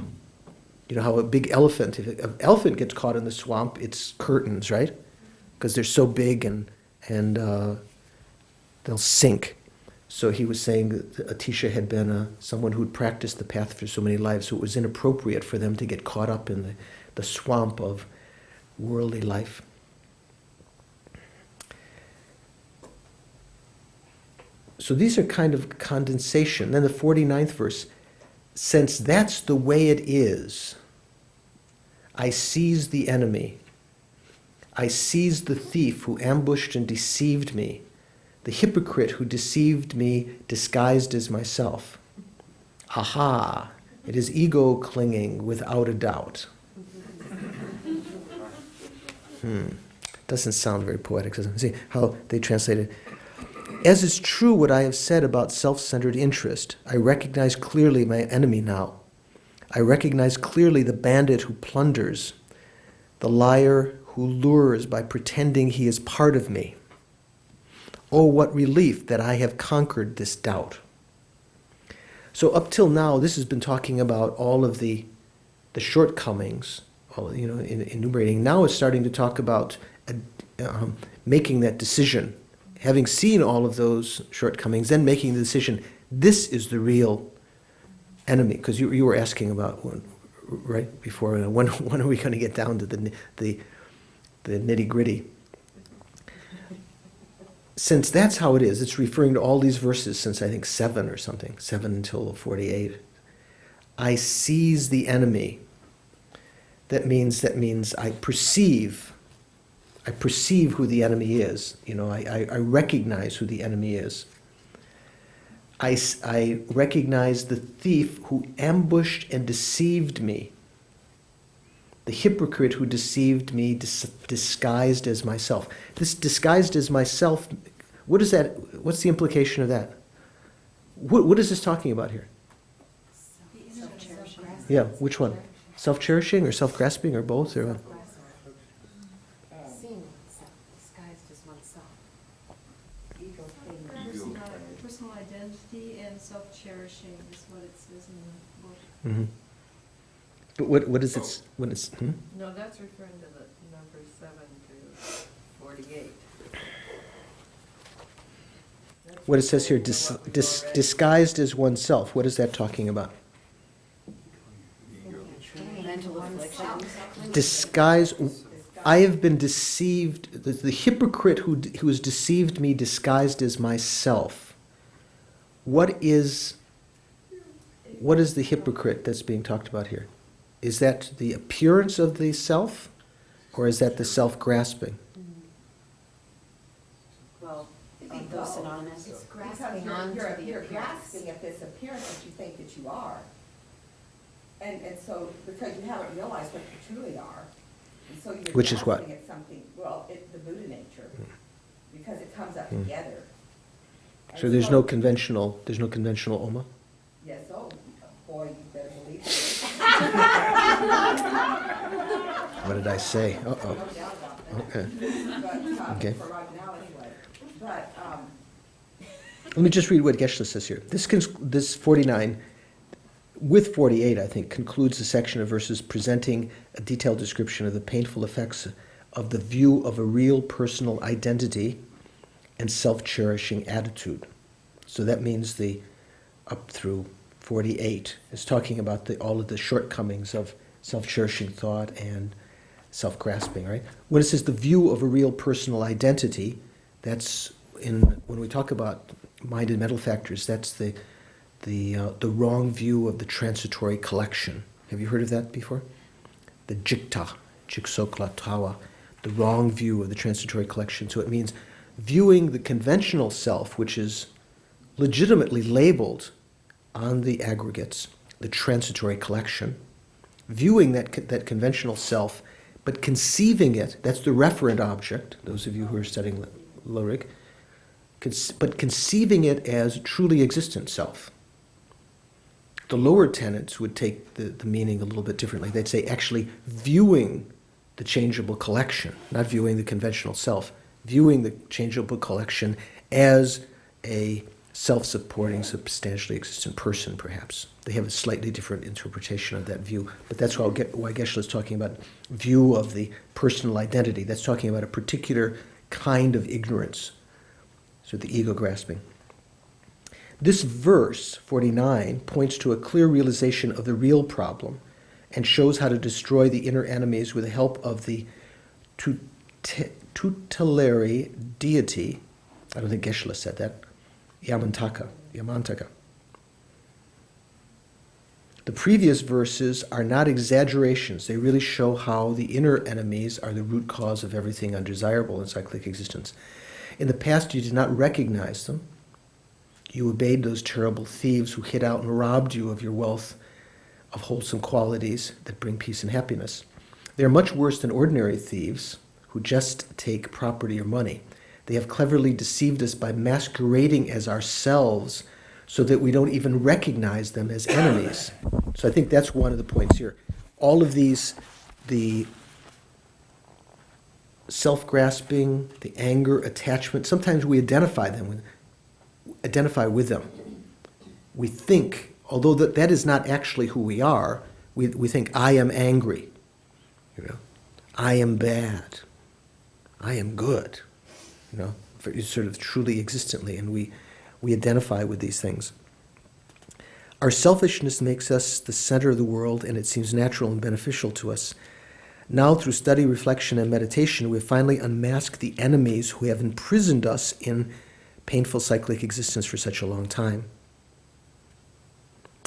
You know how a big elephant, if an elephant gets caught in the swamp, it's curtains, right? Because they're so big and they'll sink. So he was saying that Atisha had been someone who'd practiced the path for so many lives, so it was inappropriate for them to get caught up in the swamp of worldly life. So these are kind of condensation. Then the 49th verse, since that's the way it is, I seize the enemy. I seize the thief who ambushed and deceived me, the hypocrite who deceived me disguised as myself. Aha, it is ego clinging without a doubt. Doesn't sound very poetic, doesn't it? See how they translate it. As is true what I have said about self-centered interest, I recognize clearly my enemy now. I recognize clearly the bandit who plunders, the liar who lures by pretending he is part of me. Oh, what relief that I have conquered this doubt. So up till now, this has been talking about all of the shortcomings, enumerating. Now it's starting to talk about making that decision. Having seen all of those shortcomings, then making the decision, this is the real enemy. Because you were asking about, right before, when are we going to get down to the nitty-gritty? since that's how it is, it's referring to all these verses since I think 7 or something, 7 until 48. I seize the enemy. That means I perceive who the enemy is. I recognize who the enemy is. I recognize the thief who ambushed and deceived me. The hypocrite who deceived me, disguised as myself. This disguised as myself, what is that? What's the implication of that? What is this talking about here? Self-cherishing. Yeah, which one? Self-cherishing or self-grasping or both? Or what? Seeing oneself, disguised as oneself. Personal identity and self-cherishing is what it says in the book. Mm-hmm. But what is it when it's? No, that's referring to the number 7 to 48. What it says here, disguised as oneself. What is that talking about? Mental affliction. Disguise. I have been deceived. The hypocrite who has deceived me, disguised as myself. What is the hypocrite that's being talked about here? Is that the appearance of the self, or is that the self-grasping? Well, It'd be those both. synonymous. It's Because grasping onto you're the appearance. grasping at this appearance that you think that you are. And so, because you haven't realized what you truly are, and so you're Which is what? grasping at something, the Buddha nature, because it comes up Hmm. together. So And there's no conventional Oma? Yes, oh, boy, you better believe it. What did I say? Uh-oh. No doubt about that. Okay. But, Okay. for right now anyway. But, Let me just read what Geshe says here. This 49, with 48, I think, concludes a section of verses presenting a detailed description of the painful effects of the view of a real personal identity and self-cherishing attitude. So that means up through 48 is talking about all of the shortcomings of self-cherishing thought and self-grasping, right? When it says the view of a real personal identity, that's when we talk about mind and mental factors, that's the wrong view of the transitory collection. Have you heard of that before? The jikta, jiksokla tawa, the wrong view of the transitory collection. So it means viewing the conventional self, which is legitimately labeled on the aggregates, the transitory collection, viewing that conventional self, but conceiving it, that's the referent object, those of you who are studying Lyric, but conceiving it as truly existent self. The lower tenets would take the meaning a little bit differently. They'd say actually viewing the changeable collection, not viewing the conventional self, viewing the changeable collection as a self-supporting, substantially existent person, perhaps. They have a slightly different interpretation of that view, but that's why Geshe is talking about view of the personal identity. That's talking about a particular kind of ignorance, so the ego grasping. This verse, 49, points to a clear realization of the real problem and shows how to destroy the inner enemies with the help of the tutelary deity. I don't think Geshe said that. Yamantaka. The previous verses are not exaggerations. They really show how the inner enemies are the root cause of everything undesirable in cyclic existence. In the past, you did not recognize them. You obeyed those terrible thieves who hid out and robbed you of your wealth of wholesome qualities that bring peace and happiness. They are much worse than ordinary thieves who just take property or money. They have cleverly deceived us by masquerading as ourselves so that we don't even recognize them as enemies. So I think that's one of the points here. All of these, the self-grasping, the anger, attachment, sometimes we identify with them. We think, although that is not actually who we are, we think, I am angry, I am bad, I am good, sort of truly existently, and we identify with these things. Our selfishness makes us the center of the world, and it seems natural and beneficial to us. Now, through study, reflection, and meditation, we have finally unmasked the enemies who have imprisoned us in painful cyclic existence for such a long time.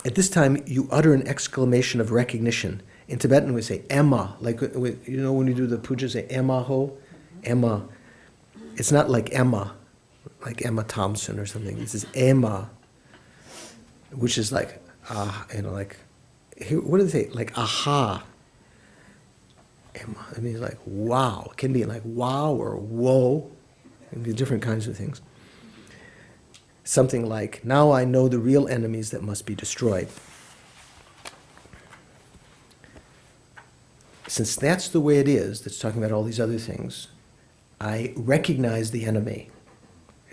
At this time, you utter an exclamation of recognition. In Tibetan, we say Emma, like when you do the puja, say Emma ho, Emma. It's not like Emma Thompson or something. This is Emma, which is like like what do they say? Like aha. Emma. I mean, like wow. It can be like wow or whoa. It can be different kinds of things. Something like, now I know the real enemies that must be destroyed. Since that's the way it is, that's talking about all these other things, I recognize the enemy.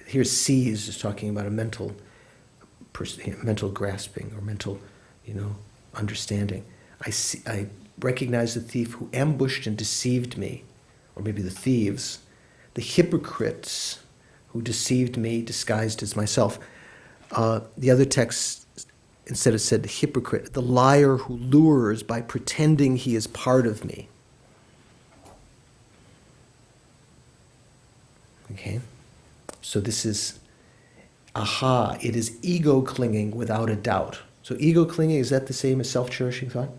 Here, seize is talking about a mental grasping or mental, understanding. I recognize the thief who ambushed and deceived me, or maybe the thieves, the hypocrites who deceived me disguised as myself. The other text instead of said the hypocrite, the liar who lures by pretending he is part of me. Okay? So this is, it is ego clinging without a doubt. So ego clinging, is that the same as self-cherishing thought?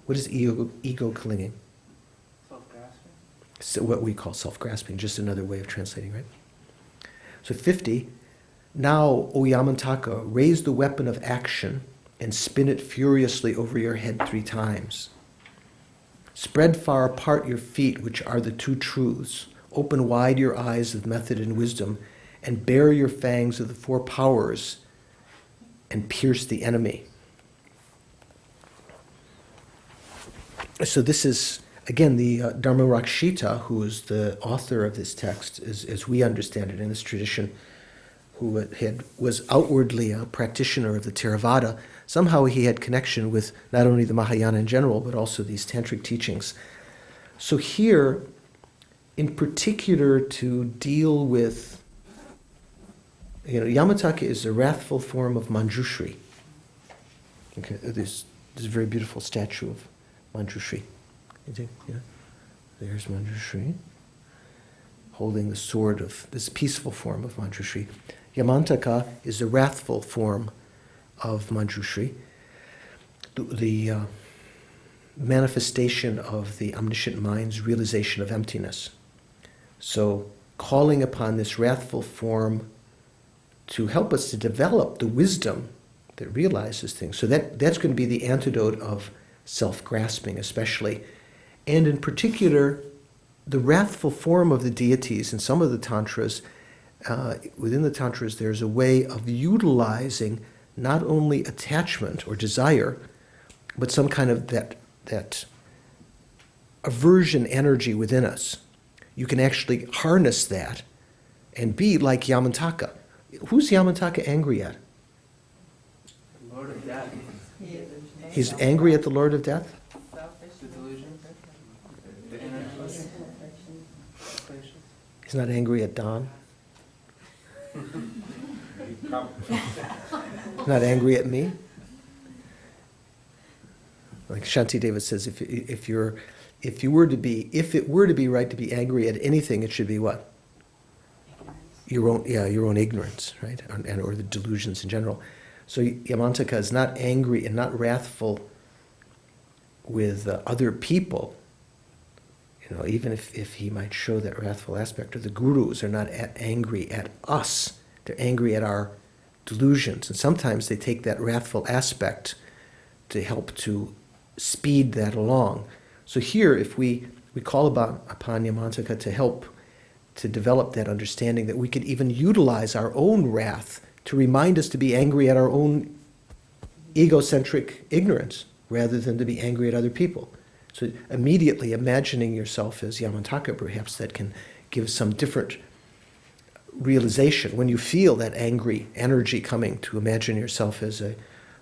What is ego clinging? Self-grasping? So what we call self-grasping, just another way of translating, right? So 50, now, O Yamantaka, raise the weapon of action and spin it furiously over your head 3 times. Spread far apart your feet, which are the 2 truths. Open wide your eyes of method and wisdom, and bare your fangs of the 4 powers, and pierce the enemy. So this is, again, the Dharmarakshita, who is the author of this text, as we understand it in this tradition, who was outwardly a practitioner of the Theravada. Somehow he had connection with not only the Mahayana in general, but also these tantric teachings. So here, in particular, to deal with, Yamataka is a wrathful form of Manjushri. Okay, there's a very beautiful statue of Manjushri. There's Manjushri, holding the sword of this peaceful form of Manjushri. Yamantaka is a wrathful form of Manjushri, the manifestation of the omniscient mind's realization of emptiness. So calling upon this wrathful form to help us to develop the wisdom that realizes things. So that's going to be the antidote of self-grasping especially. And in particular, the wrathful form of the deities in some of the tantras, within the tantras, there's a way of utilizing not only attachment or desire, but some kind of that aversion energy within us. You can actually harness that and be like Yamantaka. Who's Yamantaka angry at? Lord of Death. He's angry at the Lord of Death? The delusions. The inner He's not angry at Don? Not angry at me? Like Shantideva says, if it were to be right to be angry at anything, it should be what? Your own ignorance, right? Or the delusions in general. So Yamantaka is not angry and not wrathful with other people. Even if he might show that wrathful aspect, or the gurus are not angry at us. They're angry at our delusions. And sometimes they take that wrathful aspect to help to speed that along. So here, if we call upon Yamantaka to help to develop that understanding that we could even utilize our own wrath to remind us to be angry at our own egocentric ignorance rather than to be angry at other people. So immediately imagining yourself as Yamantaka, perhaps that can give some different realization. When you feel that angry energy coming, to imagine yourself as a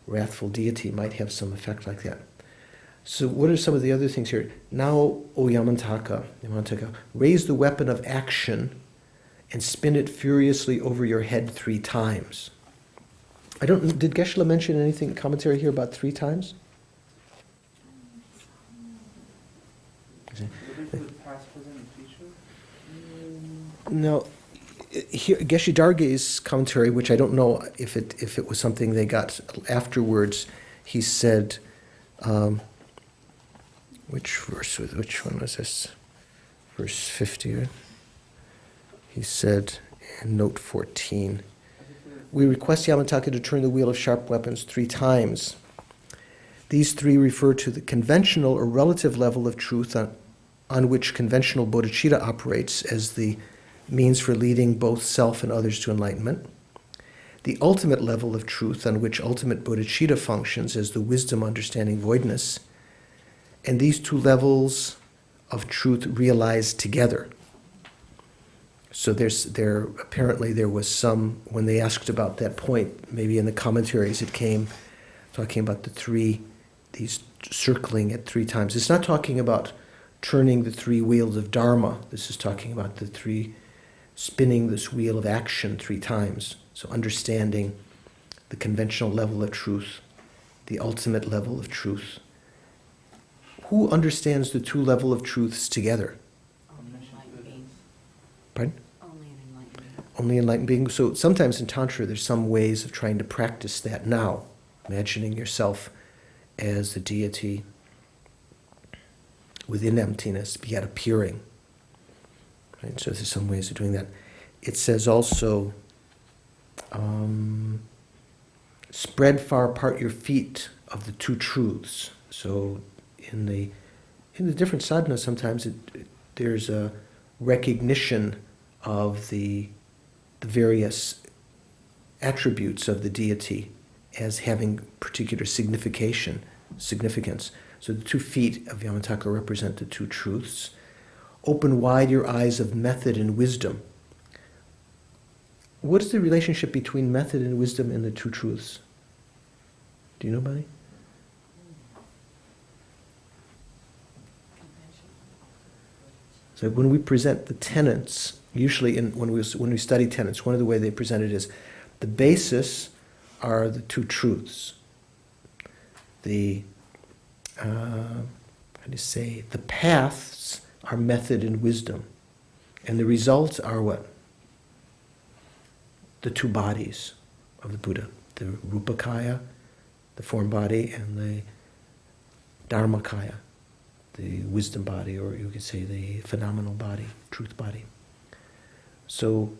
wrathful deity might have some effect like that. So what are some of the other things here? Now, O Yamantaka, raise the weapon of action and spin it furiously over your head 3 times. Did Geshe-la mention anything, commentary here about 3 times? Would it include past, present, and future? No, here, Geshe Darge's commentary, which I don't know if it was something they got afterwards, he said, which one was this? Verse 50, right? He said in note 14, we request Yamataka to turn the wheel of sharp weapons 3 times. These 3 refer to the conventional or relative level of truth on which conventional bodhicitta operates as the means for leading both self and others to enlightenment, the ultimate level of truth on which ultimate bodhicitta functions as the wisdom understanding voidness, and these 2 levels of truth realized together. So apparently there was some, when they asked about that point, maybe in the commentaries it came talking about these circling at 3 times. It's not talking about turning the 3 wheels of Dharma. This is talking about the 3, spinning this wheel of action 3 times. So understanding the conventional level of truth, the ultimate level of truth. Who understands the 2 level of truths together? Pardon? Only an enlightened being. Only enlightened being. So sometimes in Tantra there's some ways of trying to practice that now, imagining yourself as the deity within emptiness, yet appearing. Right? So there's some ways of doing that. It says also, spread far apart your feet of the 2 truths. So in the different sadhanas, sometimes there's a recognition of the various attributes of the deity as having particular significance. So the 2 feet of Yamataka represent the 2 truths. Open wide your eyes of method and wisdom. What is the relationship between method and wisdom and the 2 truths? Do you know, buddy? So when we present the tenets, usually when we study tenets, one of the ways they present it is the basis are the 2 truths. The the paths are method and wisdom, and the results are what? The 2 bodies of the Buddha, the Rupakaya, the form body, and the Dharmakaya, the wisdom body, or you could say the phenomenal body, truth body. So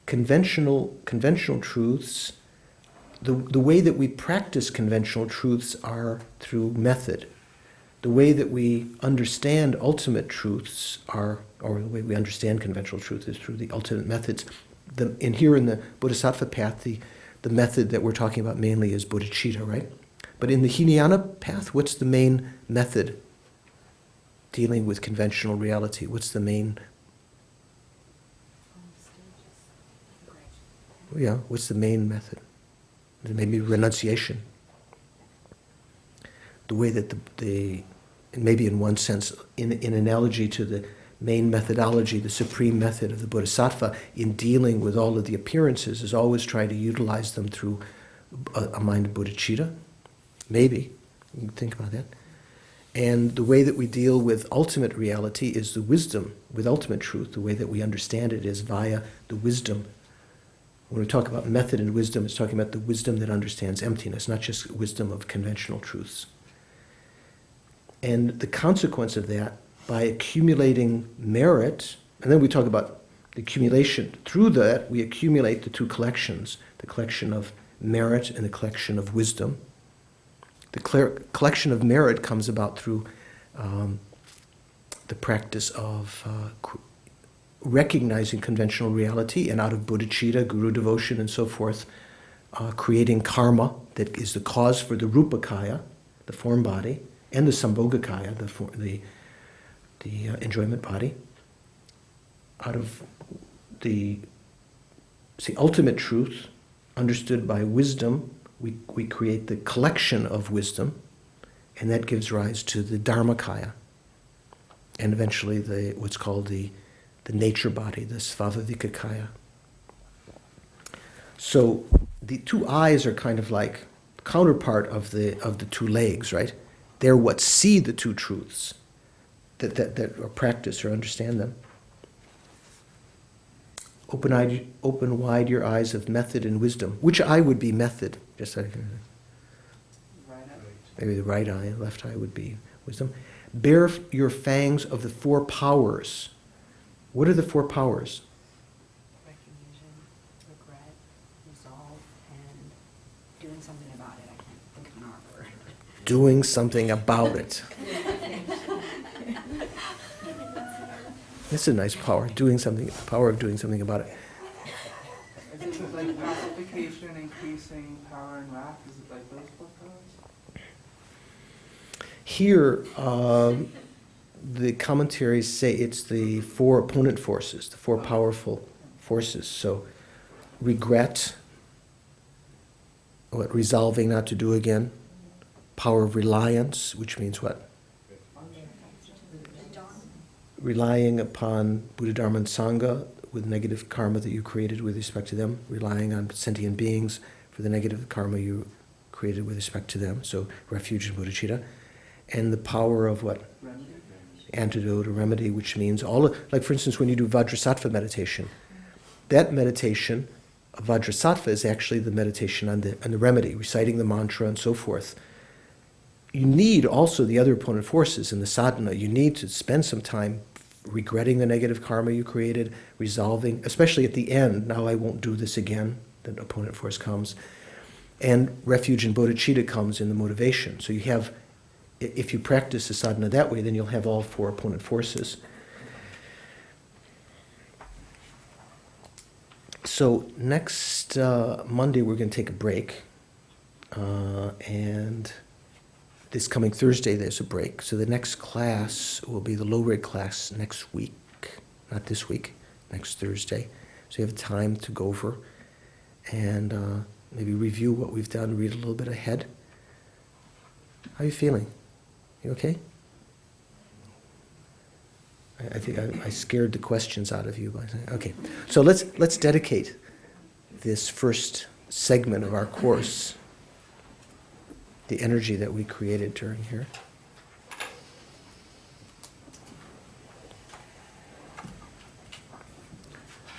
conventional truths, the way that we practice conventional truths are through method. The way that we understand ultimate truths or the way we understand conventional truth is through the ultimate methods. Here in the Bodhisattva path, the method that we're talking about mainly is bodhicitta, right? But in the Hinayana path, what's the main method dealing with conventional reality? What's the main? Yeah, what's the main method? Maybe renunciation. The way that maybe in one sense, in analogy to the main methodology, the supreme method of the Bodhisattva in dealing with all of the appearances is always trying to utilize them through a mind of bodhicitta. Maybe. You can think about that. And the way that we deal with ultimate reality is the wisdom, with ultimate truth. The way that we understand it is via the wisdom. When we talk about method and wisdom, it's talking about the wisdom that understands emptiness, not just wisdom of conventional truths. And the consequence of that, by accumulating merit, and then we talk about the accumulation. Through that, we accumulate the 2 collections, the collection of merit and the collection of wisdom. The collection of merit comes about through the practice of recognizing conventional reality, and out of bodhicitta, guru devotion, and so forth, creating karma that is the cause for the Rupakaya, the form body, and the Sambhogakaya, the enjoyment body. Out of the ultimate truth, understood by wisdom, we create the collection of wisdom, and that gives rise to the Dharmakaya, and eventually what's called the nature body, the Svavavikakaya. So the 2 eyes are kind of like counterpart of the 2 legs, right? They're what see the 2 truths. that or practice or understand them. Open wide your eyes of method and wisdom. Which eye would be method? Just like Right up. maybe the right eye, left eye would be wisdom. Bear your fangs of the four powers. What are the four powers? Recognition, regret, resolve, and doing something about it. I can't think of an R word. Doing something about it. That's a nice power. Doing something, the power of doing something about it. Is it like pacification, increasing power and wrath? Is it like those four powers? Here, the commentaries say it's the four opponent forces, the four powerful forces. So, regret, what? Resolving not to do again. Power of reliance, which means what? Relying upon Buddha, Dharma, and Sangha with negative karma that you created with respect to them. Relying on sentient beings for the negative karma you created with respect to them. So, refuge and bodhicitta. And the power of what? Remedy? Antidote or remedy, which means all of, like for instance, when you do Vajrasattva meditation, that meditation of Vajrasattva is actually the meditation on the remedy, reciting the mantra and so forth. You need also the other opponent forces in the sadhana. You need to spend some time regretting the negative karma you created, resolving, especially at the end, now I won't do this again, the opponent force comes. And refuge and bodhicitta comes in the motivation. So you have, if you practice the sadhana that way, then you'll have all four opponent forces. So next Monday we're going to take a break, and this coming Thursday there's a break. So the next class will be the low rate class next week, not this week, next Thursday. So you have time to go over and maybe review what we've done, read a little bit ahead. How are you feeling? You okay? I think I scared the questions out of you by saying, okay. So let's dedicate this first segment of our course, the energy that we created during here.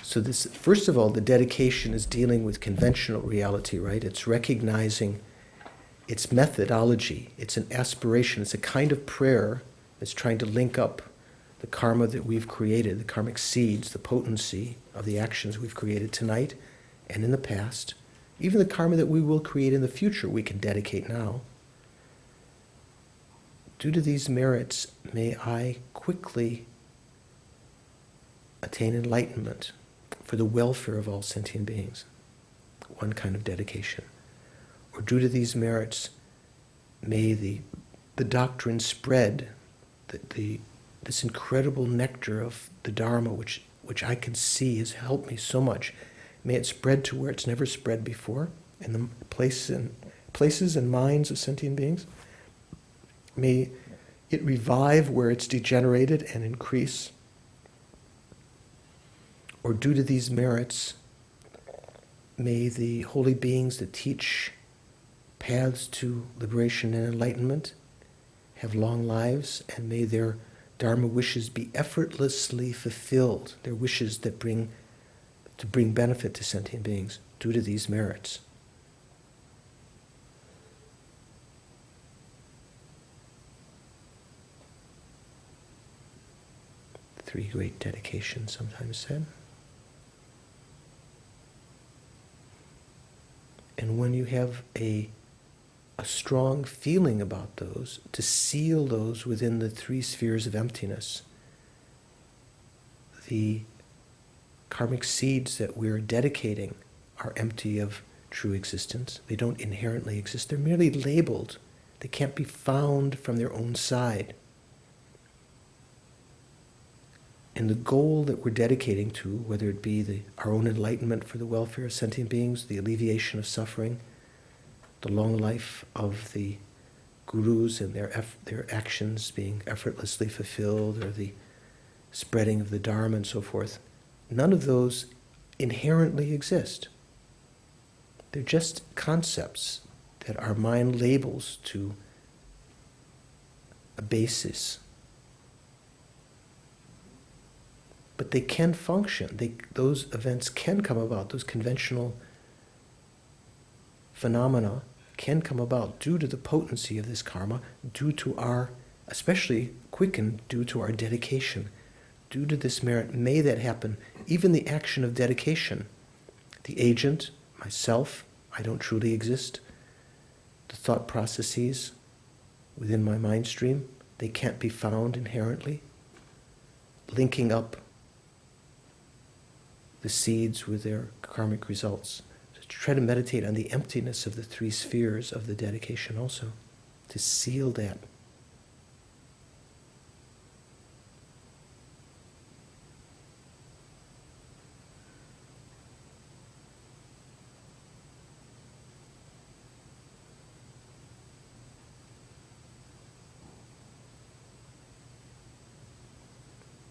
So this, first of all, the dedication is dealing with conventional reality, right? It's recognizing its methodology, it's an aspiration, it's a kind of prayer that's trying to link up the karma that we've created, the karmic seeds, the potency of the actions we've created tonight and in the past. Even the karma that we will create in the future, we can dedicate now. Due to these merits, may I quickly attain enlightenment for the welfare of all sentient beings. One kind of dedication. Or due to these merits, may the doctrine spread, this incredible nectar of the Dharma, which I can see has helped me so much. May it spread to where it's never spread before, in the places and minds of sentient beings. May it revive where it's degenerated and increase. Or due to these merits, may the holy beings that teach paths to liberation and enlightenment have long lives, and may their Dharma wishes be effortlessly fulfilled, their wishes that bring benefit to sentient beings due to these merits. Three great dedications, sometimes said. And when you have a strong feeling about those, to seal those within the three spheres of emptiness, the karmic seeds that we're dedicating are empty of true existence. They don't inherently exist. They're merely labeled. They can't be found from their own side. And the goal that we're dedicating to, whether it be our own enlightenment for the welfare of sentient beings, the alleviation of suffering, the long life of the gurus and their actions being effortlessly fulfilled, or the spreading of the Dharma and so forth, none of those inherently exist. They're just concepts that our mind labels to a basis But they can function. Those events can come about. Those conventional phenomena can come about due to the potency of this karma, due to our, especially quickened, due to our dedication, due to this merit. May that happen. Even the action of dedication. The agent, myself, I don't truly exist. The thought processes within my mind stream, they can't be found inherently. Linking up the seeds with their karmic results. So try to meditate on the emptiness of the three spheres of the dedication also, to seal that